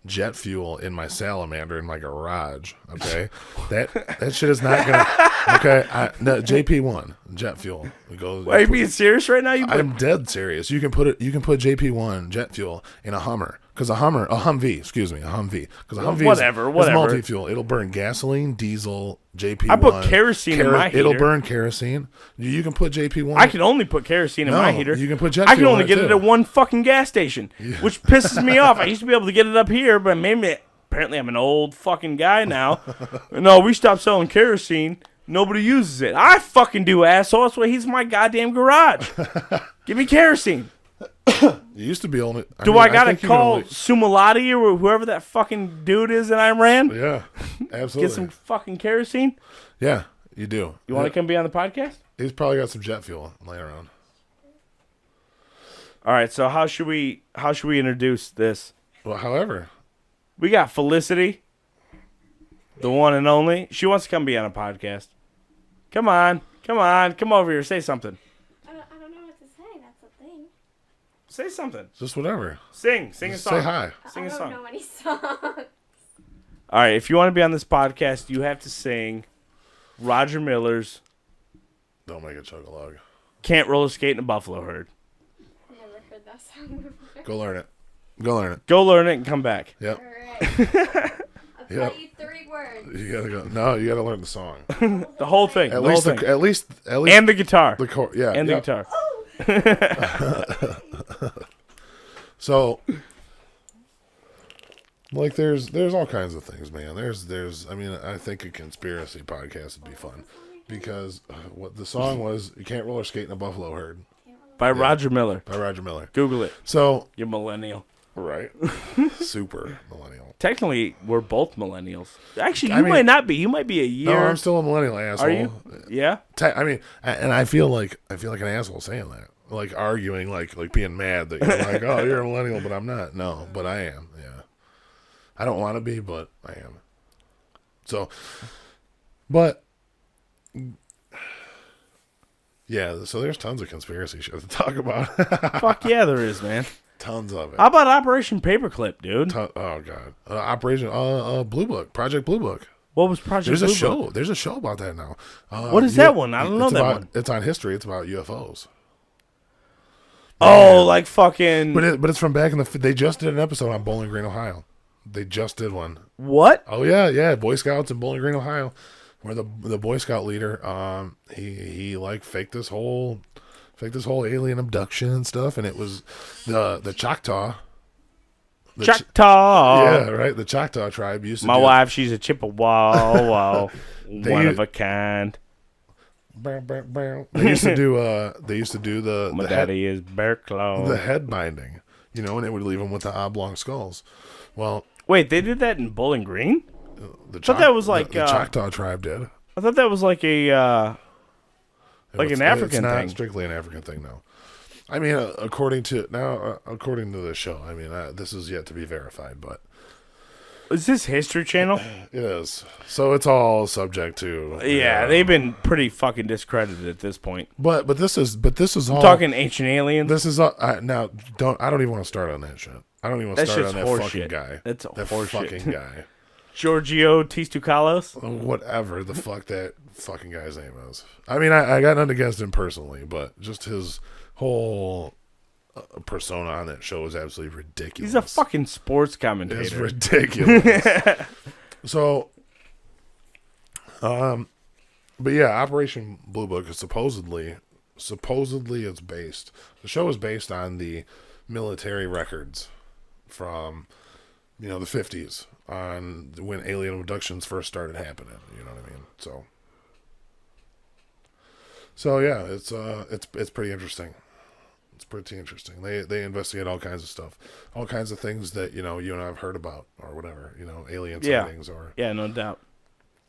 jet fuel in my salamander in my garage. Okay, that shit is not gonna. Okay, no, JP1 jet fuel. Are you being serious right now? I'm dead serious. You can put JP1 jet fuel in a Hummer. Because a Humvee. Because a Humvee is multi-fuel. It'll burn gasoline, diesel, JP1. I put kerosene in my heater. It'll burn kerosene. You can put JP1. I can only put kerosene in my heater. You can put jet fuel. I can only get it at one fucking gas station, which pisses me off. I used to be able to get it up here, but apparently I'm an old fucking guy now. No, we stopped selling kerosene. Nobody uses it. I fucking do, asshole. That's why he's in my goddamn garage. Give me kerosene. You used to be only. I gotta call Sumilati or whoever that fucking dude is in Iran? Yeah, absolutely. Get some fucking kerosene? Yeah, you do. You want to come be on the podcast? He's probably got some jet fuel laying around. All right, so how should we introduce this? Well, however, we got Felicity, the one and only. She wants to come be on a podcast. Come on, come over here, say something. Say something. Just whatever. Sing a song. Say hi. Sing a song. I don't know any songs. All right, if you want to be on this podcast, you have to sing Roger Miller's Don't Make It Chug-a-Lug. Can't Roller Skate in a Buffalo Herd. I've never heard that song before. Go learn it. Go learn it and come back. Yep. All right. I'll tell you 3 words. You gotta go. No, you gotta learn the song. The whole thing. At least, and the guitar. The guitar. So, like, there's all kinds of things, man. I think a conspiracy podcast would be fun because what the song was, you can't roller skate in a buffalo herd. By Roger Miller. Google it. So, you're millennial. Right. Super millennial. Technically, we're both millennials. Actually, you might not be. You might be a year. No, I'm still a millennial, asshole. Are you? Yeah. And I feel like an asshole saying that. Like arguing, like being mad that you're like, oh, you're a millennial, but I'm not. No, but I am. Yeah, I don't want to be, but I am. So, But yeah, so there's tons of conspiracy shit to talk about. Fuck yeah, there is, man. Tons of it. How about Operation Paperclip, dude? Oh god, Operation Blue Book, Project Blue Book. What was Project There's Blue a show. Book? There's a show about that now. What is that one? I don't know that one. It's on history. It's about UFOs. Oh, like fucking... But it's from back in the... They just did an episode on Bowling Green, Ohio. They just did one. What? Oh yeah, Boy Scouts in Bowling Green, Ohio, where the Boy Scout leader, he like faked this whole alien abduction and stuff, and it was the Choctaw. Choctaw. Yeah, right. The Choctaw tribe used to. My wife, she's a Chippewa, one of a kind. They used to do. They used to do the. My the daddy is bear claw. The head binding, and it would leave them with the oblong skulls. Well, wait, they did that in Bowling Green? I thought that was like the Choctaw tribe did. I thought that was like a like an African it's not thing. Strictly an African thing, no. I mean, according to the show, I mean, this is yet to be verified, but is this History Channel? it is. So it's all subject to. Yeah, they've been pretty fucking discredited at this point. But this is all. I'm talking ancient aliens. This is all. Now I don't even want to start on that shit. I don't even want to start on that fucking shit. guy. That's that horseshit. fucking guy. Giorgio Tistucalos? Whatever the fuck that fucking guy's name is. I mean, I got nothing against him personally, but just his whole persona on that show is absolutely ridiculous. He's a fucking sports commentator. It's ridiculous. So, but yeah, Operation Blue Book is supposedly it's based. The show is based on the military records from, the 50s on when alien abductions first started happening. You know what I mean? So yeah, it's pretty interesting. It's pretty interesting. They investigate all kinds of stuff, all kinds of things that you and I have heard about or whatever. Alien sightings or no doubt.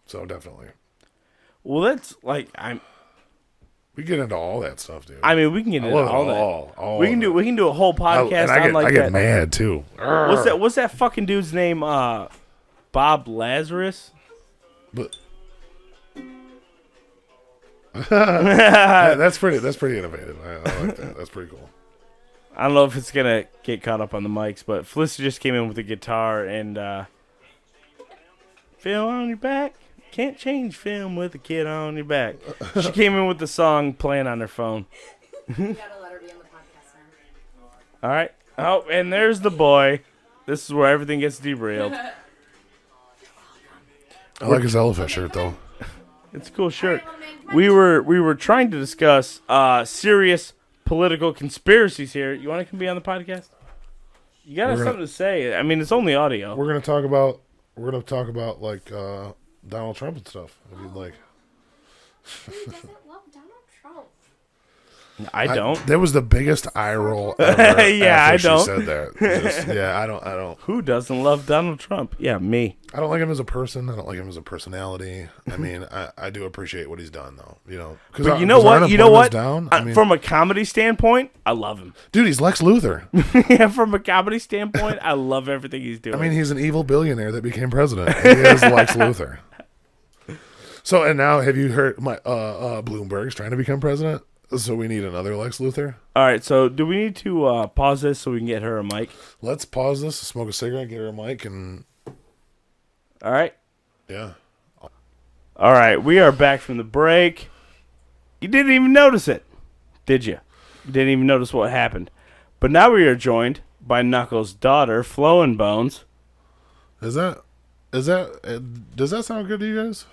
So definitely. Well, that's like we get into all that stuff, dude. I mean, we can get into all that. All we can do a whole podcast on like I that. get mad too. What's that fucking dude's name? Bob Lazarus. But that's pretty innovative. I like that. That's pretty cool. I don't know if it's gonna get caught up on the mics, but Felicity just came in with a guitar and film on your back. Can't change film with a kid on your back. She came in with the song playing on her phone. You gotta let her be on the podcast now. All right. Oh, and there's the boy. This is where everything gets derailed. I like his elephant shirt though. It's a cool shirt. We were trying to discuss serious political conspiracies here. You want to come be on the podcast? You got something to say. I mean, it's only audio. We're gonna talk about like Donald Trump and stuff. If you'd like. Who doesn't love Donald Trump? I don't. That was the biggest eye roll ever. Yeah, after I don't. She said that. I don't. Who doesn't love Donald Trump? Yeah, me. I don't like him as a person. I don't like him as a personality. I mean, I do appreciate what he's done, though. But you know what? Down. From a comedy standpoint, I love him. Dude, he's Lex Luthor. Yeah, from a comedy standpoint, I love everything he's doing. I mean, he's an evil billionaire that became president. He is Lex Luthor. So, and now have you heard Bloomberg's trying to become president? So we need another Lex Luthor. All right, so do we need to pause this so we can get her a mic? Let's pause this, smoke a cigarette, get her a mic, and... All right. Yeah. All right, we are back from the break. You didn't even notice it, did you? You didn't even notice what happened. But now we are joined by Knuckles' daughter, Flo and Bones. Does that sound good to you guys?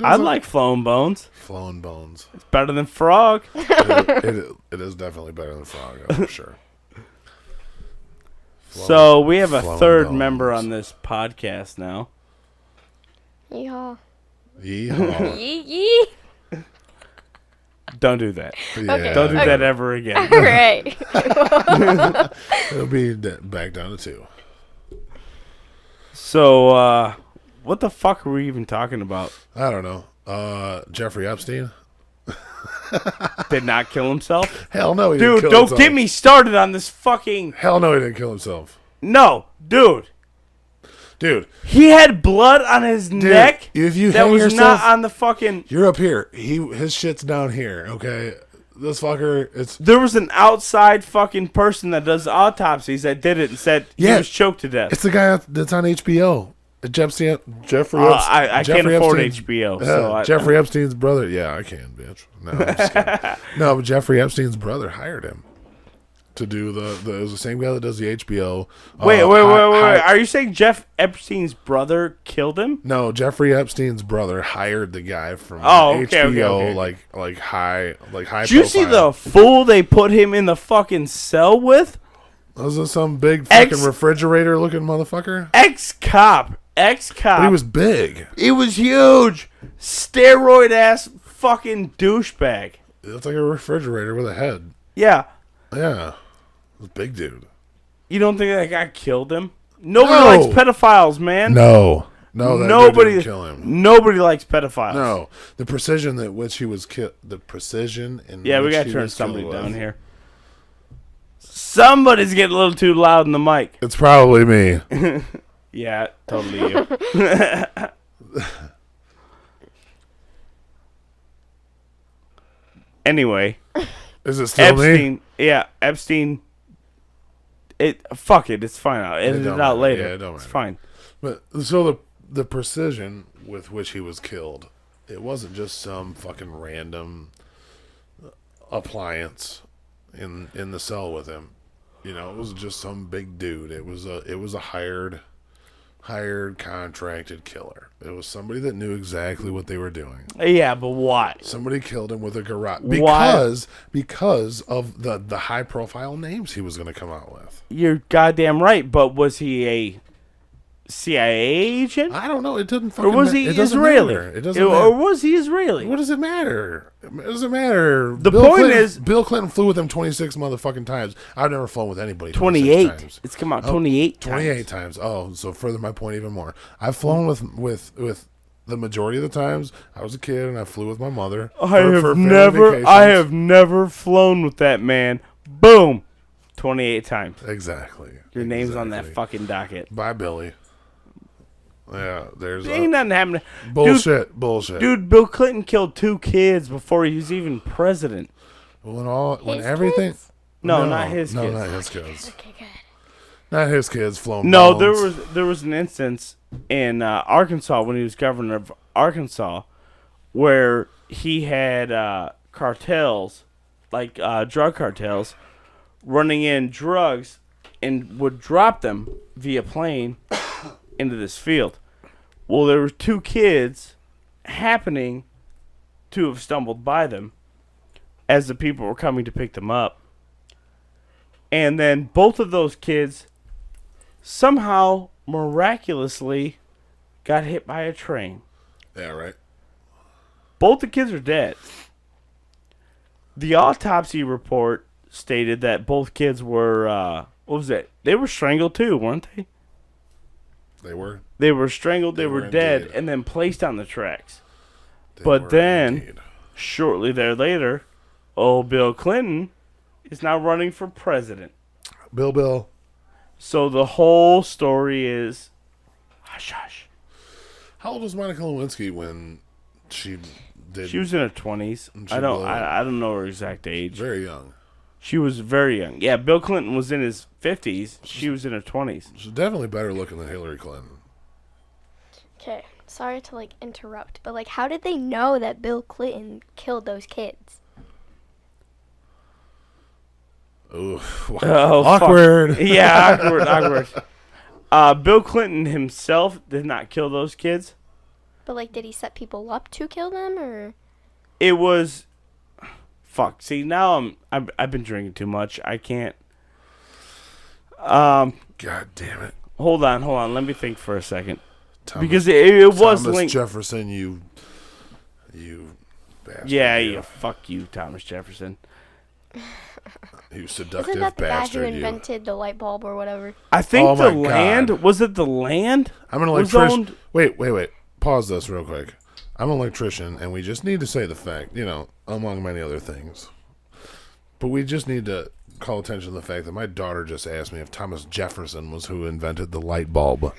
I like Flo and Bones. Flo and Bones. It's better than Frog. It is definitely better than Frog, for sure. So we have a third member on this podcast now. Yeehaw. Yeehaw. Yee. Don't do that. Yeah. Okay. Don't do that ever again. All right. It'll be back down to 2. So, what the fuck are we even talking about? I don't know. Jeffrey Epstein? Did not kill himself? Hell no, he didn't Dude, kill don't himself. get me started on this fucking... Hell no, he didn't kill himself. No, dude. Dude, He had blood on his neck if you that hang was yourself, not on the fucking... you're up here. His shit's down here, okay? This fucker, it's... There was an outside fucking person that does autopsies that did it and said he Yeah. was choked to death. It's the guy that's on HBO. Jeffrey I can't afford Epstein's- HBO, so Jeffrey Epstein's brother. Yeah, I can, bitch. No, I'm just kidding. No, but Jeffrey Epstein's brother hired him to do the. It was the same guy that does the HBO. Wait. Are you saying Jeff Epstein's brother killed him? No, Jeffrey Epstein's brother hired the guy from Oh, okay, HBO, okay. like high Did you see the fool they put him in the fucking cell with? Was it some big fucking refrigerator looking motherfucker? Ex-cop. But he was big. He was huge. Steroid ass fucking douchebag. It's like a refrigerator with a head. Yeah. Yeah, it was a big dude. You don't think that guy killed him? Nobody likes pedophiles, man. No, nobody didn't kill him. Nobody likes pedophiles. No, the precision at which he was killed. The precision in Yeah, we which gotta he turn was somebody killed down with. here. Somebody's getting a little too loud in the mic. It's probably me. Yeah, totally you. Anyway, Is it still me? Epstein. Yeah, Epstein. Fuck it. It's fine. I'll edit it don't out matter. later. Yeah, it don't It's matter. fine. But so the precision with which he was killed, it wasn't just some fucking random appliance in the cell with him. You know, it was just some big dude. It was a hired contracted killer. It was somebody that knew exactly what they were doing. Yeah, but why? Somebody killed him with a garage Why? because of the high profile names he was going to come out with. You're goddamn right. But was he a CIA agent? I don't know. It doesn't Or fucking was he it doesn't Israeli? matter. It doesn't Or matter. was he Israeli? What does it matter? It doesn't matter. The Bill point Clinton, is- Bill Clinton flew with him 26 motherfucking times. I've never flown with anybody 28. 26 times. It's come out 28 times. 28 times. Oh, so further my point even more. I've flown with the majority of the times. I was a kid and I flew with my mother. I for family have vacations. never flown with that man. Boom. 28 times. Exactly. Your name's on that Exactly. fucking docket. Bye, Billy. Yeah, there's Ain't nothing happening. bullshit. Dude, Bill Clinton killed 2 kids before he was even president. When His everything. kids? No, not his No, kids. not his kids. Okay, good. Not his kids flown. No, bones. there was an instance in Arkansas when he was governor of Arkansas where he had cartels, like drug cartels, running in drugs and would drop them via plane into this field. Well, there were 2 kids happening to have stumbled by them as the people were coming to pick them up. And then both of those kids somehow miraculously got hit by a train. Yeah, right. Both the kids are dead. The autopsy report stated that both kids were, what was it? They were strangled too, weren't they? They were. They were strangled, they were dead, indeed. and then placed on the tracks. They But were then- indeed. Shortly thereafter, old Bill Clinton is now running for president. Bill. So the whole story is hush hush. How old was Monica Lewinsky when she did? She was in her 20s. And she I don't blew up. I don't know her exact age. very young. She was very young. Yeah, Bill Clinton was in his 50s. She was in her 20s. She's definitely better looking than Hillary Clinton. Okay, sorry to interrupt, but how did they know that Bill Clinton killed those kids? Ooh, Oh, awkward. fuck. Yeah, awkward. Bill Clinton himself did not kill those kids. But did he set people up to kill them, or? It was fuck. See, now I've been drinking too much. I can't. God damn it. Hold on. Let me think for a second. Thomas, Because it was Thomas linked. Jefferson, you bastard. Yeah, fuck you, Thomas Jefferson. You seductive Isn't that the guy who bastard. You. invented the light bulb or whatever? I think Oh the my land God. was it the land? I'm an was electrician. owned- Wait. Pause this real quick. I'm an electrician, and we just need to say the fact, among many other things. But we just need to call attention to the fact that my daughter just asked me if Thomas Jefferson was who invented the light bulb.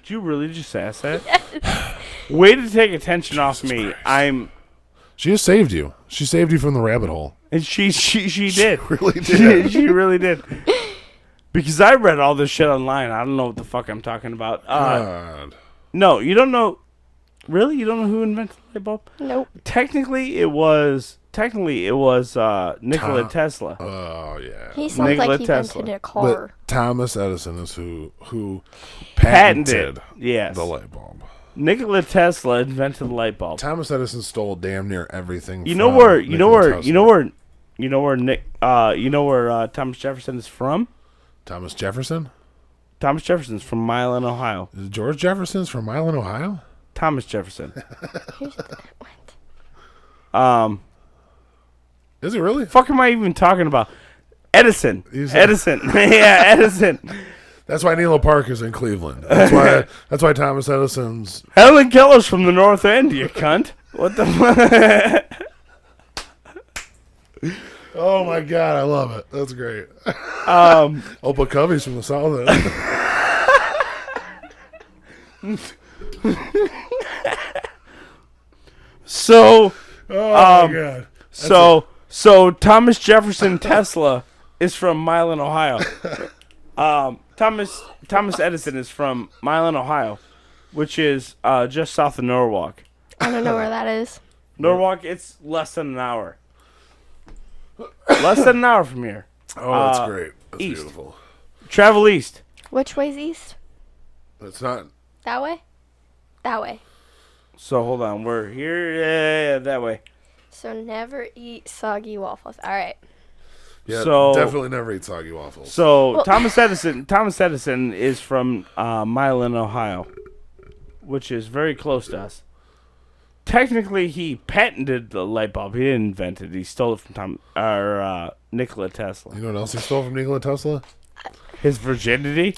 Did you really just ask that? Way to take attention off me. Christ. She just saved you. She saved you from the rabbit hole. And she did. Really did. She really did. Because I read all this shit online. I don't know what the fuck I'm talking about. God. No, you don't know. Really? You don't know who invented the light bulb? Nope. Technically, it was Nikola Tesla. Oh, yeah. He sounds Nikola like he Tesla. invented a But car. Thomas Edison is who Patented. Yes. the light bulb. Nikola Tesla invented the light bulb. Thomas Edison stole damn near everything. You know where Thomas Jefferson is from? Thomas Jefferson? Thomas Jefferson's from Milan, Ohio. Is George Jefferson's from Milan, Ohio? Thomas Jefferson. What? Is he really? Fuck am I even talking about? Edison. He's- Edison. Yeah, Edison. That's why Nilo Parker's in Cleveland. That's why Thomas Edison's. Helen Keller's from the North End, you cunt. What the fuck? Oh my God, I love it. That's great. Opa Covey's from the South End. So, Oh my God. so Thomas Jefferson Tesla is from Milan, Ohio. Thomas Edison is from Milan, Ohio, which is just south of Norwalk. I don't know where that is. Norwalk, it's less than an hour. Less than an hour from here. Oh, that's great. That's east. beautiful. Travel east. Which way's east? It's not. That way? That way. So hold on, we're here. Yeah, that way. So never eat soggy waffles. All right. Yeah, So- definitely never eat soggy waffles. So Well- Thomas Edison is from Milan, Ohio, which is very close to us. Technically, he patented the light bulb. He didn't invent it. He stole it from Nikola Tesla. You know what else he stole from Nikola Tesla? His virginity.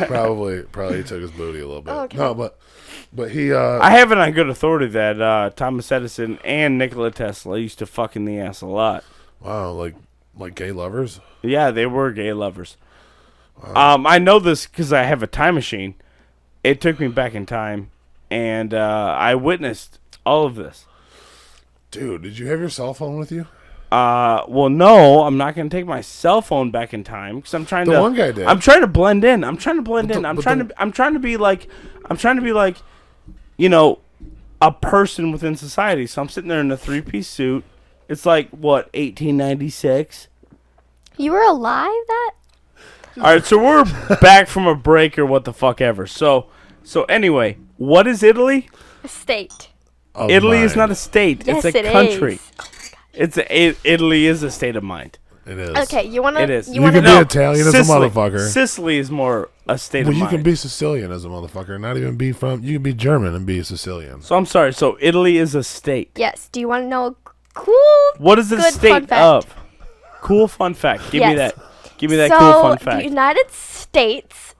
Probably he took his booty a little bit. Okay. No, but he. I have it on good authority that Thomas Edison and Nikola Tesla used to fuck in the ass a lot. Wow, like gay lovers. Yeah, they were gay lovers. I know this because I have a time machine. It took me back in time, and I witnessed all of this. Dude, did you have your cell phone with you? Well, no, I'm not gonna take my cell phone back in time because I'm trying The to. one guy did. I'm trying to blend in. I'm trying to blend But in. the- I'm but trying the- to. I'm trying to be like. I'm trying to be like, you know, a person within society. So I'm sitting there in a 3-piece suit. It's like what 1896. You were alive that? All right, so we're back from a break or what the fuck ever. So anyway, what is Italy? A state. Of Italy is mine. not a state. Yes, it's a it country. is. Italy is a state of mind. It is. Okay, you wanna? It is. You You wanna can be know? Italian as a Sicily. motherfucker. Sicily is more a state Well, of you mind. can be Sicilian as a motherfucker. Not even be from. You can be German and be a Sicilian. So I'm sorry. So Italy is a state. Yes. Do you want to know a cool? What is the Good fun state fact. of? Cool fun fact. Give me Yes. that. Give me that So cool fun the fact. United States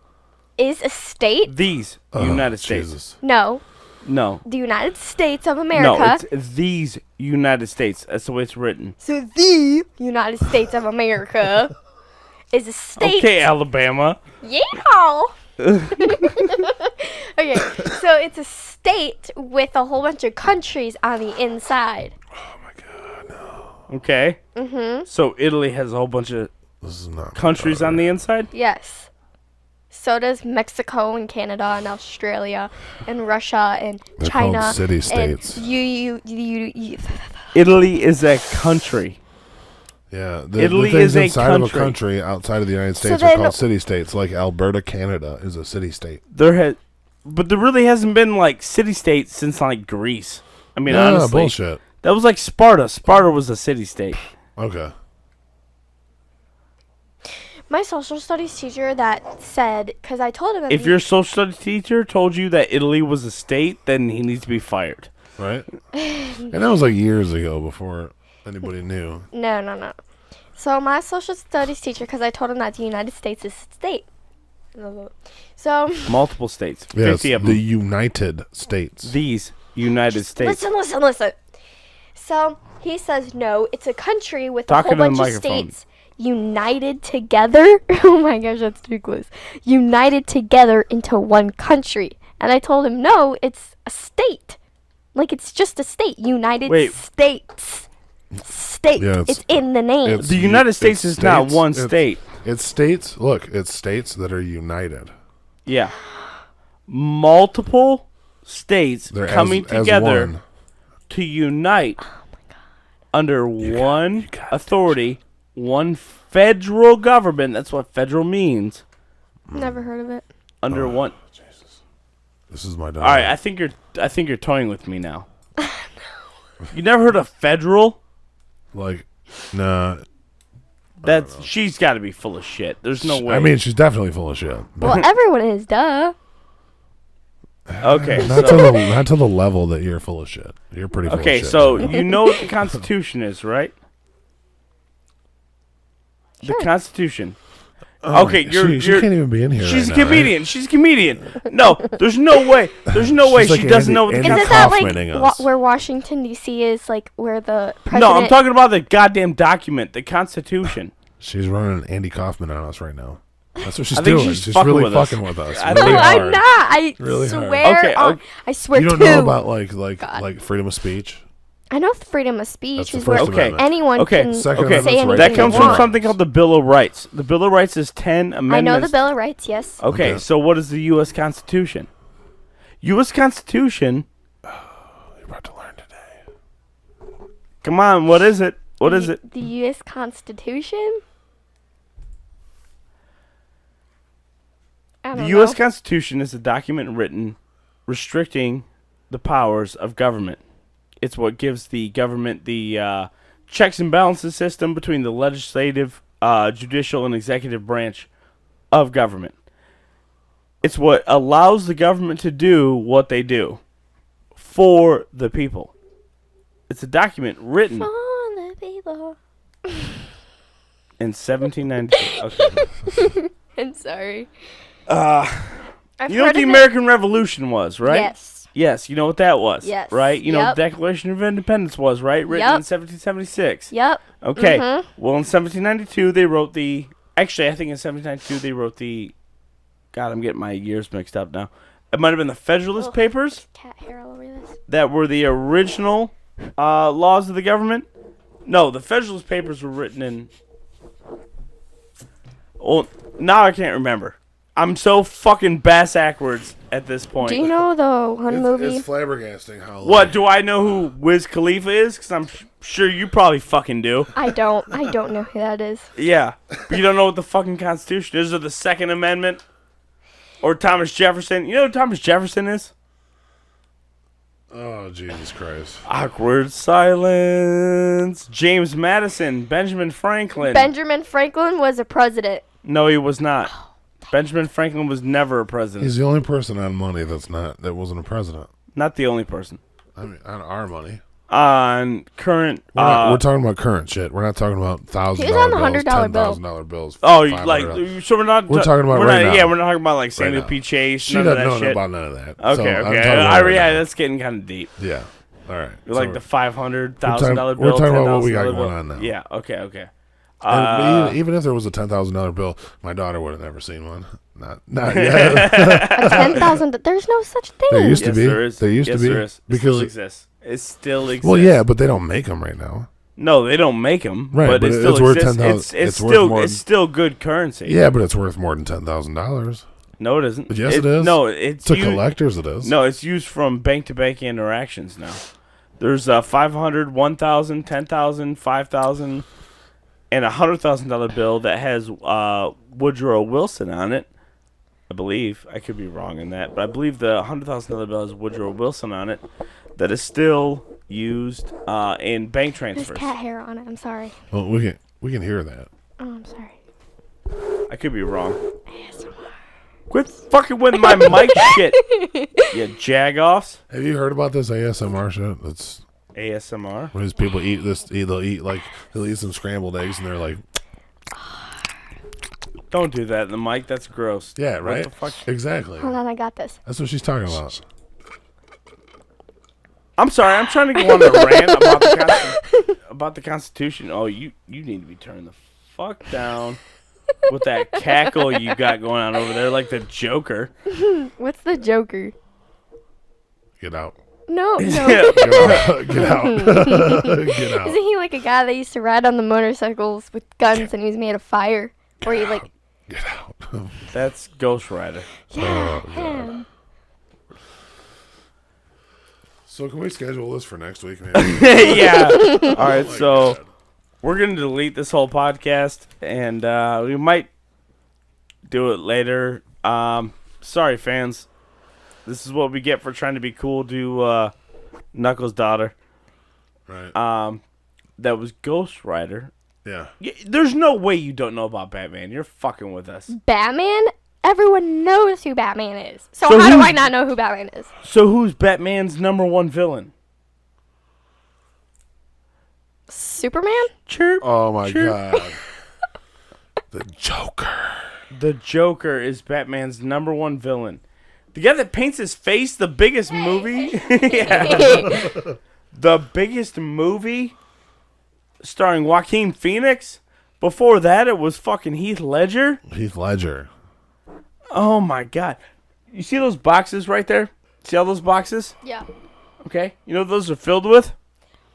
is a state. These United States. Jesus. No, No. the United States of No, America. it's these United States. That's the way it's written. So the United States of America is a state. Okay, Alabama. Yeah. Okay, so it's a state with a whole bunch of countries on the inside. Oh my God, no. Okay. Mm-hmm. So Italy has a whole bunch of This is not countries on the inside. Yes. So does Mexico and Canada and Australia and Russia and They're China. called city and states. you. Italy is a country. Yeah, the Italy things is a inside of a country. country outside of the United States then- are called city states. Like Alberta, Canada, is a city state. But there really hasn't been like city states since like Greece. I mean, Yeah, honestly, bullshit. that was like Sparta. Sparta was a city state. Okay. My social studies teacher that said, because I told him that If your social studies teacher told you that Italy was a state, then he needs to be fired. Right? And that was like years ago before anybody knew. No. So my social studies teacher, because I told him that the United States is a state. So Multiple states. Yes, 50 of the them. United States. These United States. listen. So he says no, it's a country with Talk a whole into the bunch of microphone. states. united together. Oh my gosh, that's too close. United together into one country. And I told him, no, it's a state. Like, it's just a state. United States. State. Yeah, it's in the name. The United States is not one state. It's states. Look, it's states that are united. Yeah. Multiple states They're coming as together one. to unite under one authority, one federal government. That's what federal means. Never heard of it. Under one. Jesus. This is my dog. All right, I think you're toying with me now. You never heard of federal? Like, nah. She's got to be full of shit. There's no way. I mean, she's definitely full of shit. Well, everyone is, duh. Okay. Not to the level that you're full of shit. You're pretty full of shit. Okay, so you know what the Constitution is, right? Sure. The Constitution. Okay, she can't even be in here. She's right a now, comedian. right? She's a comedian. No, there's no way. There's no way She's she like doesn't know what the Andy Isn't Constitution. that like Kaufmaning us. where Washington, D.C. is, like where the president... No, I'm talking about the goddamn document, the Constitution. She's running Andy Kaufman on us right now. That's what she's I think doing. she's She's fucking really with us. fucking with us. I really think- No, hard. I'm not. I Really hard. swear. Okay, on, okay. I swear You don't to. know about God. like freedom of speech? I know freedom of speech That's the is where First Okay. Amendment. anyone Okay, can Second okay. say Amendment's anything right That they comes there. from want. something called the Bill of Rights. The Bill of Rights is 10 amendments. I know the Bill of Rights, yes. Okay, Okay. so what is the U.S. Constitution? U.S. Constitution. You're about to learn today. Come on, what is it? What is it? The U.S. Constitution? I The don't U.S. know. Constitution is a document written restricting the powers of government. It's what gives the government the checks and balances system between the legislative, judicial, and executive branch of government. It's what allows the government to do what they do for the people. It's a document written For the people. in 1792. Okay. I'm sorry. Uh, I've you know what heard the of American Revolution was, it. right? Yes. Yes, you know what that was. Yes. Right? You know what Yep. the Declaration of Independence was, right? Written in Yep. 1776. Yep. Okay. Mhm. Well, in 1792, they wrote the. Actually, I think in 1792, they wrote the. God, I'm getting my years mixed up now. It might have been the Federalist Ugh. Papers Cat hair all over this. that were the original laws of the government. No, the Federalist Papers were written in. Well, now I can't remember. I'm so fucking bass-ackwards at this point. Do you know the one movie? It's flabbergasting how. What, do I know who Wiz Khalifa is? Because I'm sure you probably fucking do. I don't know who that is. Yeah. But you don't know what the fucking Constitution is or the Second Amendment? Or Thomas Jefferson? You know who Thomas Jefferson is? Oh, Jesus Christ. Awkward silence. James Madison. Benjamin Franklin. Benjamin Franklin was a president. No, he was not. Benjamin Franklin was never a president. He's the only person on money that wasn't a president. Not the only person. I mean, on our money. On current... We're talking about current shit. We're not talking about $1,000 He was on the bills, $100 bill. $10,000 bills. oh, $500. so we're not... We're talking about we're right not, now. Yeah, we're not talking about like Samuel now. P. Chase. She none of doesn't that know shit. about none of that. Okay, So I'm okay. talking about right Yeah, now. that's getting kind of deep. Yeah. All right. Like So- the $500,000 bill. we're talking about what we got $10,000 going bill. on now. Yeah. Okay. and even if there was a $10,000 bill, my daughter would have never seen one. Not yet. A 10,000. There's no such thing. There used to Yes, be. there is. There used Yes, to be. there is. It Because still exists. It still exists. well, yeah, but they don't make them right now. No, they don't make them. Right, but but it still it's worth exists. $10,000 It's it's worth still more it's than- still good currency. Yeah, but it's worth more than $10,000. No, it isn't. Yes, it is. No, it's To used, collectors, it is. No, it's used from bank-to-bank interactions now. There's 500, 1,000, 10,000, 5,000, and a $100,000 bill that has Woodrow Wilson on it. I believe. I could be wrong in that, but I believe the $100,000 bill has Woodrow Wilson on it. That is still used in bank There's transfers. cat hair on it. I'm sorry. Well, we can hear that. Oh, I'm sorry. I could be wrong. ASMR. Quit fucking with my mic shit, you jagoffs. Have you heard about this ASMR shit? That's ASMR. when these people eat this. They'll eat some scrambled eggs, and they're like, Don't do that in the mic. That's gross. yeah, What right, the fuck? exactly. Hold on, I got this. That's what she's talking about. I'm sorry. I'm trying to go on a rant about the Constitution. Oh, you need to be turned the fuck down with that cackle you got going on over there like the Joker. What's the Joker? Get out. No. Get out. Get out. Isn't he like a guy that used to ride on the motorcycles with guns and he was made of fire? Or he like... Get out. That's Ghost Rider. Yeah, Oh, him. So can we schedule this for next week, maybe? Yeah. All right, Oh my so God. we're going to delete this whole podcast, and we might do it later. Sorry, fans. This is what we get for trying to be cool to Knuckles' daughter. Right. That was Ghost Rider. Yeah. There's no way you don't know about Batman. You're fucking with us. Batman? Everyone knows who Batman is. So So how do who's- I not know who Batman is? So who's Batman's number one villain? Superman? Chirp. Oh my Sure. God. The Joker. The Joker is Batman's number one villain. The guy that paints his face, the biggest movie. Yeah. The biggest movie starring Joaquin Phoenix. Before that, it was fucking Heath Ledger. Heath Ledger. Oh my God. You see those boxes right there? See all those boxes? Yeah. Okay. You know what those are filled with?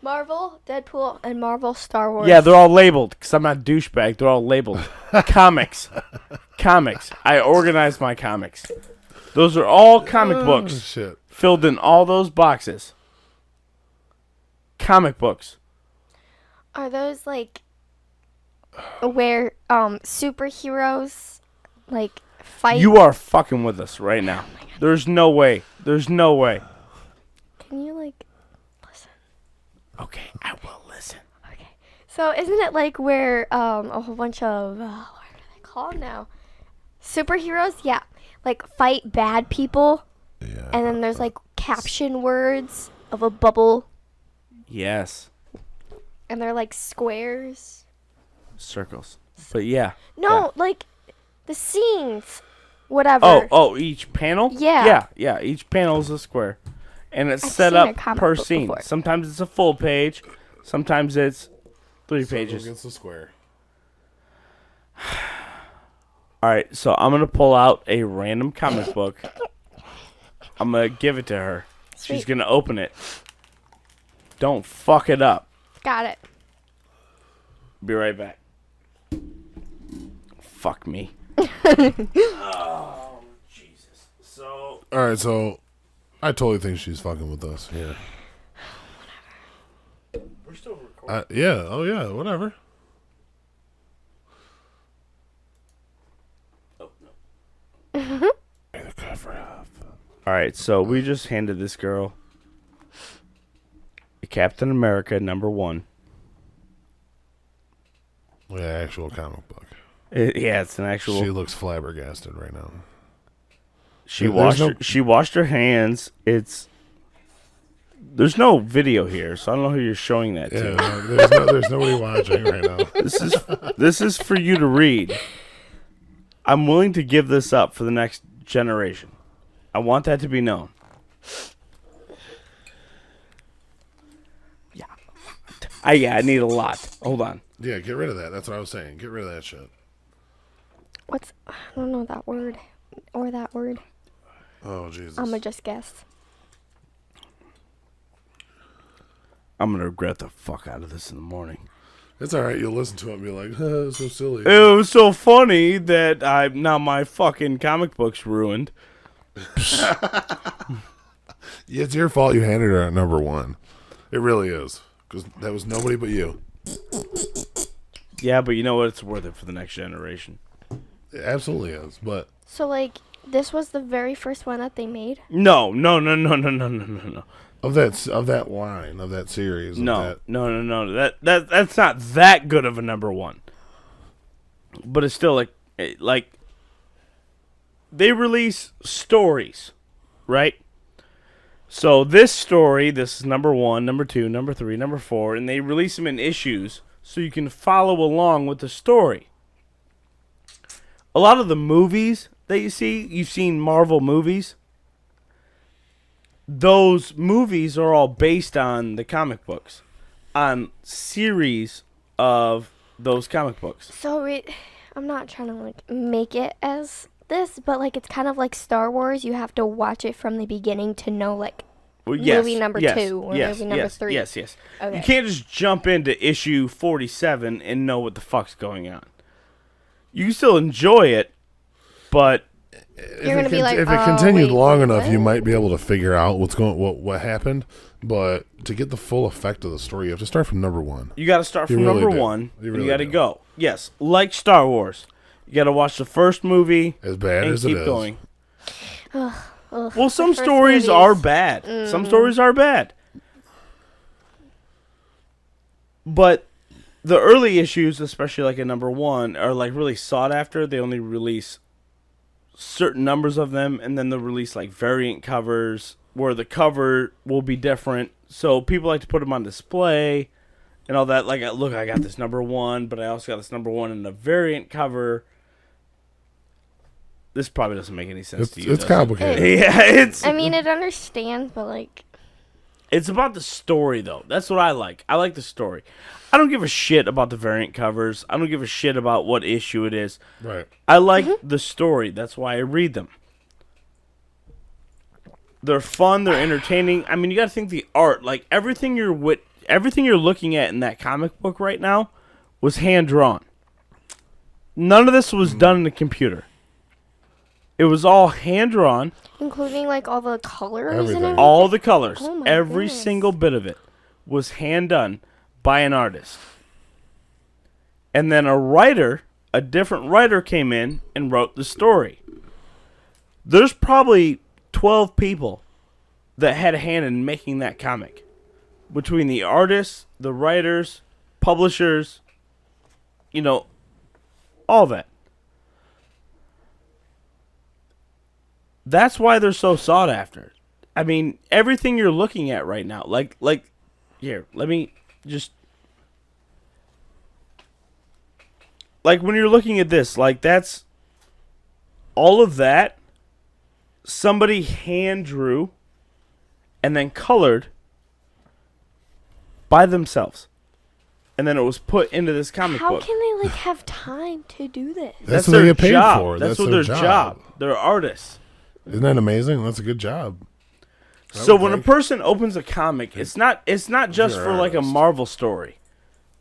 Marvel, Deadpool, and Marvel Star Wars. Yeah, they're all labeled because I'm not a douchebag. They're all labeled. Comics. Comics. I organize my comics. Those are all comic Oh, books shit. filled in all those boxes. Comic books. Are those like where superheroes like fight? You are fucking with us right now. There's no way. There's no way. Can you like listen? Okay, I will listen. Okay. So isn't it like where a whole bunch of what are they called now? Superheroes? Yeah. Like fight bad people, Yeah. and then there's like caption words of a bubble, Yes. and they're like squares. Circles. But yeah. No, like the scenes, whatever. Oh, each panel? Yeah. Yeah. Each panel is a square. And it's I've set seen a up comic per book scene. before. Sometimes it's a full page. Sometimes it's 3 Circle pages. against the square. All right, so I'm going to pull out a random comic book. I'm going to give it to her. She's Sweet. going to open it. Don't fuck it up. Got it. Be right back. Fuck me. Oh, Jesus. So, All right, so I totally think she's fucking with us. Yeah. we're still recording. Yeah. Oh, yeah. Whatever. The cover up. All right, so we just handed this girl a Captain America #1. Yeah, actual comic book. Yeah, it's an actual. She looks flabbergasted right now. She There's washed. no- She washed her hands. There's no video here, so I don't know who you're showing that Yeah, to. there's nobody watching right now. This is for you to read. I'm willing to give this up for the next generation. I want that to be known. Yeah. I need a lot. Hold on. Yeah, get rid of that. That's what I was saying. Get rid of that shit. I don't know that word or that word. Oh, Jesus. I'm gonna just guess. I'm gonna regret the fuck out of this in the morning. It's all right. You'll listen to it and be like, it's so silly. It was so funny that now my fucking comic book's ruined. Yeah, it's your fault you handed her at #1. It really is. Because that was nobody but you. Yeah, but you know what? It's worth it for the next generation. It absolutely is. But So like this was the very first one that they made. No. of that line, of that series. of No, that, no. That's not that good of a #1. But it's still like they release stories, right? So this story, this is #1, #2, #3, #4, and they release them in issues so you can follow along with the story. A lot of the movies that you've seen Marvel movies. Those movies are all based on the comic books, on series of those comic books. So I'm not trying to like make it as this, but like it's kind of like Star Wars. You have to watch it from the beginning to know like Well, yes, movie number yes, 2 or yes, movie number yes, 3. Yes, yes. Okay. You can't just jump into issue 47 and know what the fuck's going on. You can still enjoy it, but You're gonna be like, if it continued wait, long what? enough, you might be able to figure out what happened. But to get the full effect of the story, you have to start from number 1. you got to start You from really number do. 1. You And really you got to do. go. Yes, like Star Wars. You got to watch the first movie As bad and as it keep is. going. Ugh, Well, some the first stories movies. are bad. Some stories are bad. But the early issues, especially like at number 1, are like really sought after. They only release certain numbers of them, and then they'll release like variant covers where the cover will be different. So people like to put them on display and all that. Like, look, I got this number 1, but I also got this number 1 in a variant cover. This probably doesn't make any sense to you. It's does it? complicated. Yeah, it's. I mean, it understands, but like, It's about the story, though. That's what I like. I like the story. I don't give a shit about the variant covers. I don't give a shit about what issue it is. Right. I like the story. That's why I read them. They're fun. They're entertaining. I mean, you got to think the art. Like everything you're looking at in that comic book right now was hand drawn. None of this was done in a computer. It was all hand drawn. including like all the colors Everything. and everything. All the colors, Oh my every goodness. single bit of it was hand done by an artist. And then a different writer came in and wrote the story. There's probably 12 people that had a hand in making that comic. Between the artists, the writers, publishers, all that. That's why they're so sought after. I mean, everything you're looking at right now, like here, let me just like when you're looking at this, like that's all of that somebody hand drew and then colored by themselves. And then it was put into this comic How book. can they like have time to do this? That's what their they get paid job. for. That's what their their job. They're artists. Isn't that amazing? That's a good job. So would when a think. person opens a comic, it's not just You're for an like a artist. Marvel story.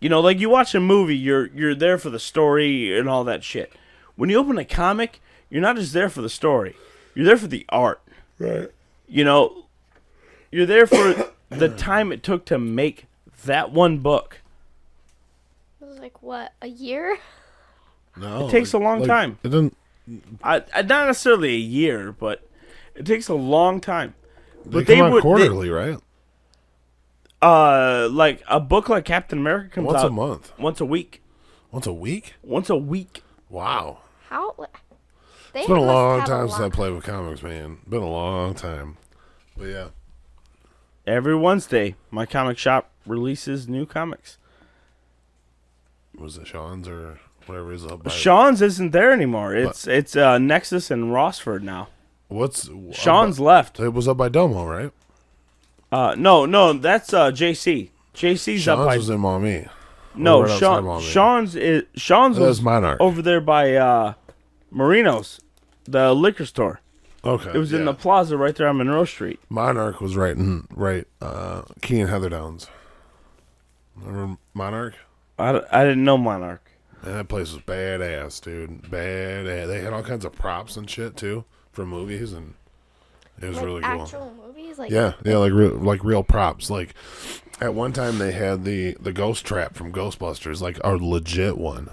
Like you watch a movie, you're there for the story and all that shit. When you open a comic, you're not just there for the story. You're there for the art. Right. You're there for the time it took to make that one book. It was like what, a year? No. It takes a long time. It doesn't. Not necessarily a year, but it takes a long time. They But come out would- quarterly, right? like a book like Captain America comes Once out a month. once a week. Once a week? Once a week. Wow. How? They It's been a must long have time since I lot. played with comics, man. Been a long time. But yeah. Every Wednesday, my comic shop releases new comics. Was it Sean's or whatever is up by? Sean's isn't there anymore. It's Nexus and Rossford now. What's Sean's left. It was up by Domo, right? No, that's JC. JC's Sean's up by was in Maumee. no. right outside Sean, Maumee. Sean's That was was Monarch. over there by Marino's, the liquor store. Okay. It was in yeah. the plaza right there on Monroe Street. Monarch was right. Key and Heather Downs. Remember Monarch? I didn't know Monarch. Man, that place was badass, dude. Badass. They had all kinds of props and shit too from movies, and it was Like really cool. actual movies, like Yeah, like real props. Like at one time they had the ghost trap from Ghostbusters, like a legit one.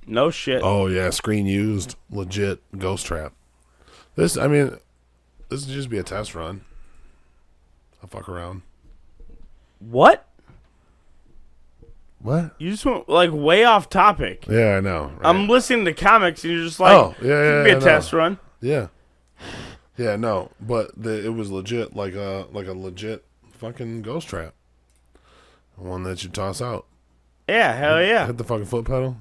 No shit. Oh yeah, screen used, legit ghost trap. This would just be a test run. I'll fuck around. What? What? You just went like way off topic. Yeah, I know. Right? I'm listening to comics and you're just like, Oh, yeah, it could be I a know. test run. Yeah. Yeah, no, but it was legit, like a legit fucking ghost trap. One that you toss out. Yeah, hell yeah. Hit the fucking foot pedal.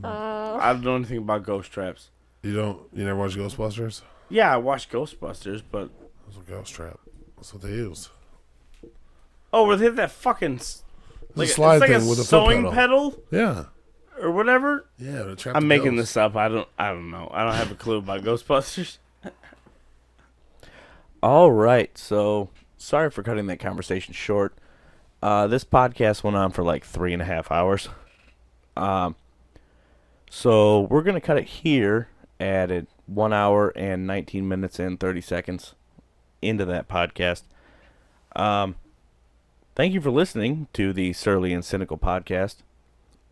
I don't know anything about ghost traps. You never watch Ghostbusters? Yeah, I watched Ghostbusters, but It's a ghost trap. That's what they use. where they hit that fucking It's a slide it's like thing a with a foot sewing pedal. pedal Yeah. or whatever. Yeah. To trap I'm the making ghosts. this up. I don't know. I don't have a clue about Ghostbusters. All right. So sorry for cutting that conversation short. This podcast went on for like 3.5 hours. So we're gonna cut it here at 1 hour and 19 minutes and 30 seconds into that podcast. Thank you for listening to the Surly and Cynical podcast,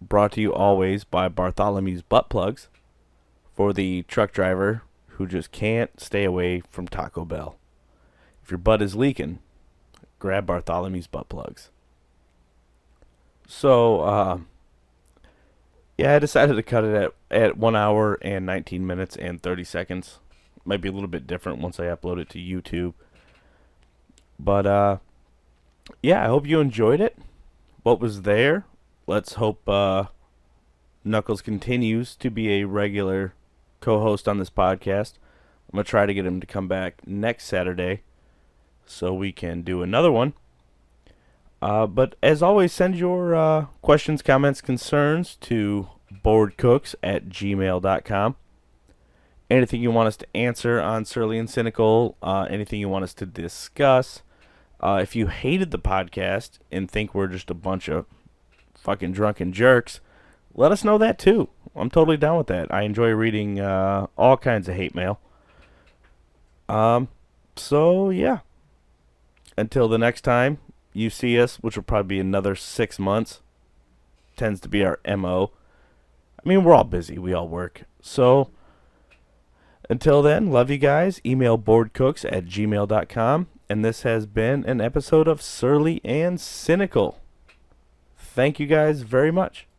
brought to you always by Bartholomew's Butt Plugs, for the truck driver who just can't stay away from Taco Bell. If your butt is leaking, grab Bartholomew's Butt Plugs. So, yeah, I decided to cut it at 1 hour and 19 minutes and 30 seconds. Might be a little bit different once I upload it to YouTube. But, yeah, I hope you enjoyed it. What was there? Let's hope Knuckles continues to be a regular co-host on this podcast. I'm going to try to get him to come back next Saturday so we can do another one. But as always, send your questions, comments, concerns to boredcooks@gmail.com. Anything you want us to answer on Surly and Cynical, anything you want us to discuss. If you hated the podcast and think we're just a bunch of fucking drunken jerks, let us know that too. I'm totally down with that. I enjoy reading all kinds of hate mail. So, yeah. Until the next time you see us, which will probably be another 6 months. Tends to be our MO. I mean, we're all busy. We all work. So, until then, love you guys. Email boredcooks@gmail.com. And this has been an episode of Surly and Cynical. Thank you guys very much.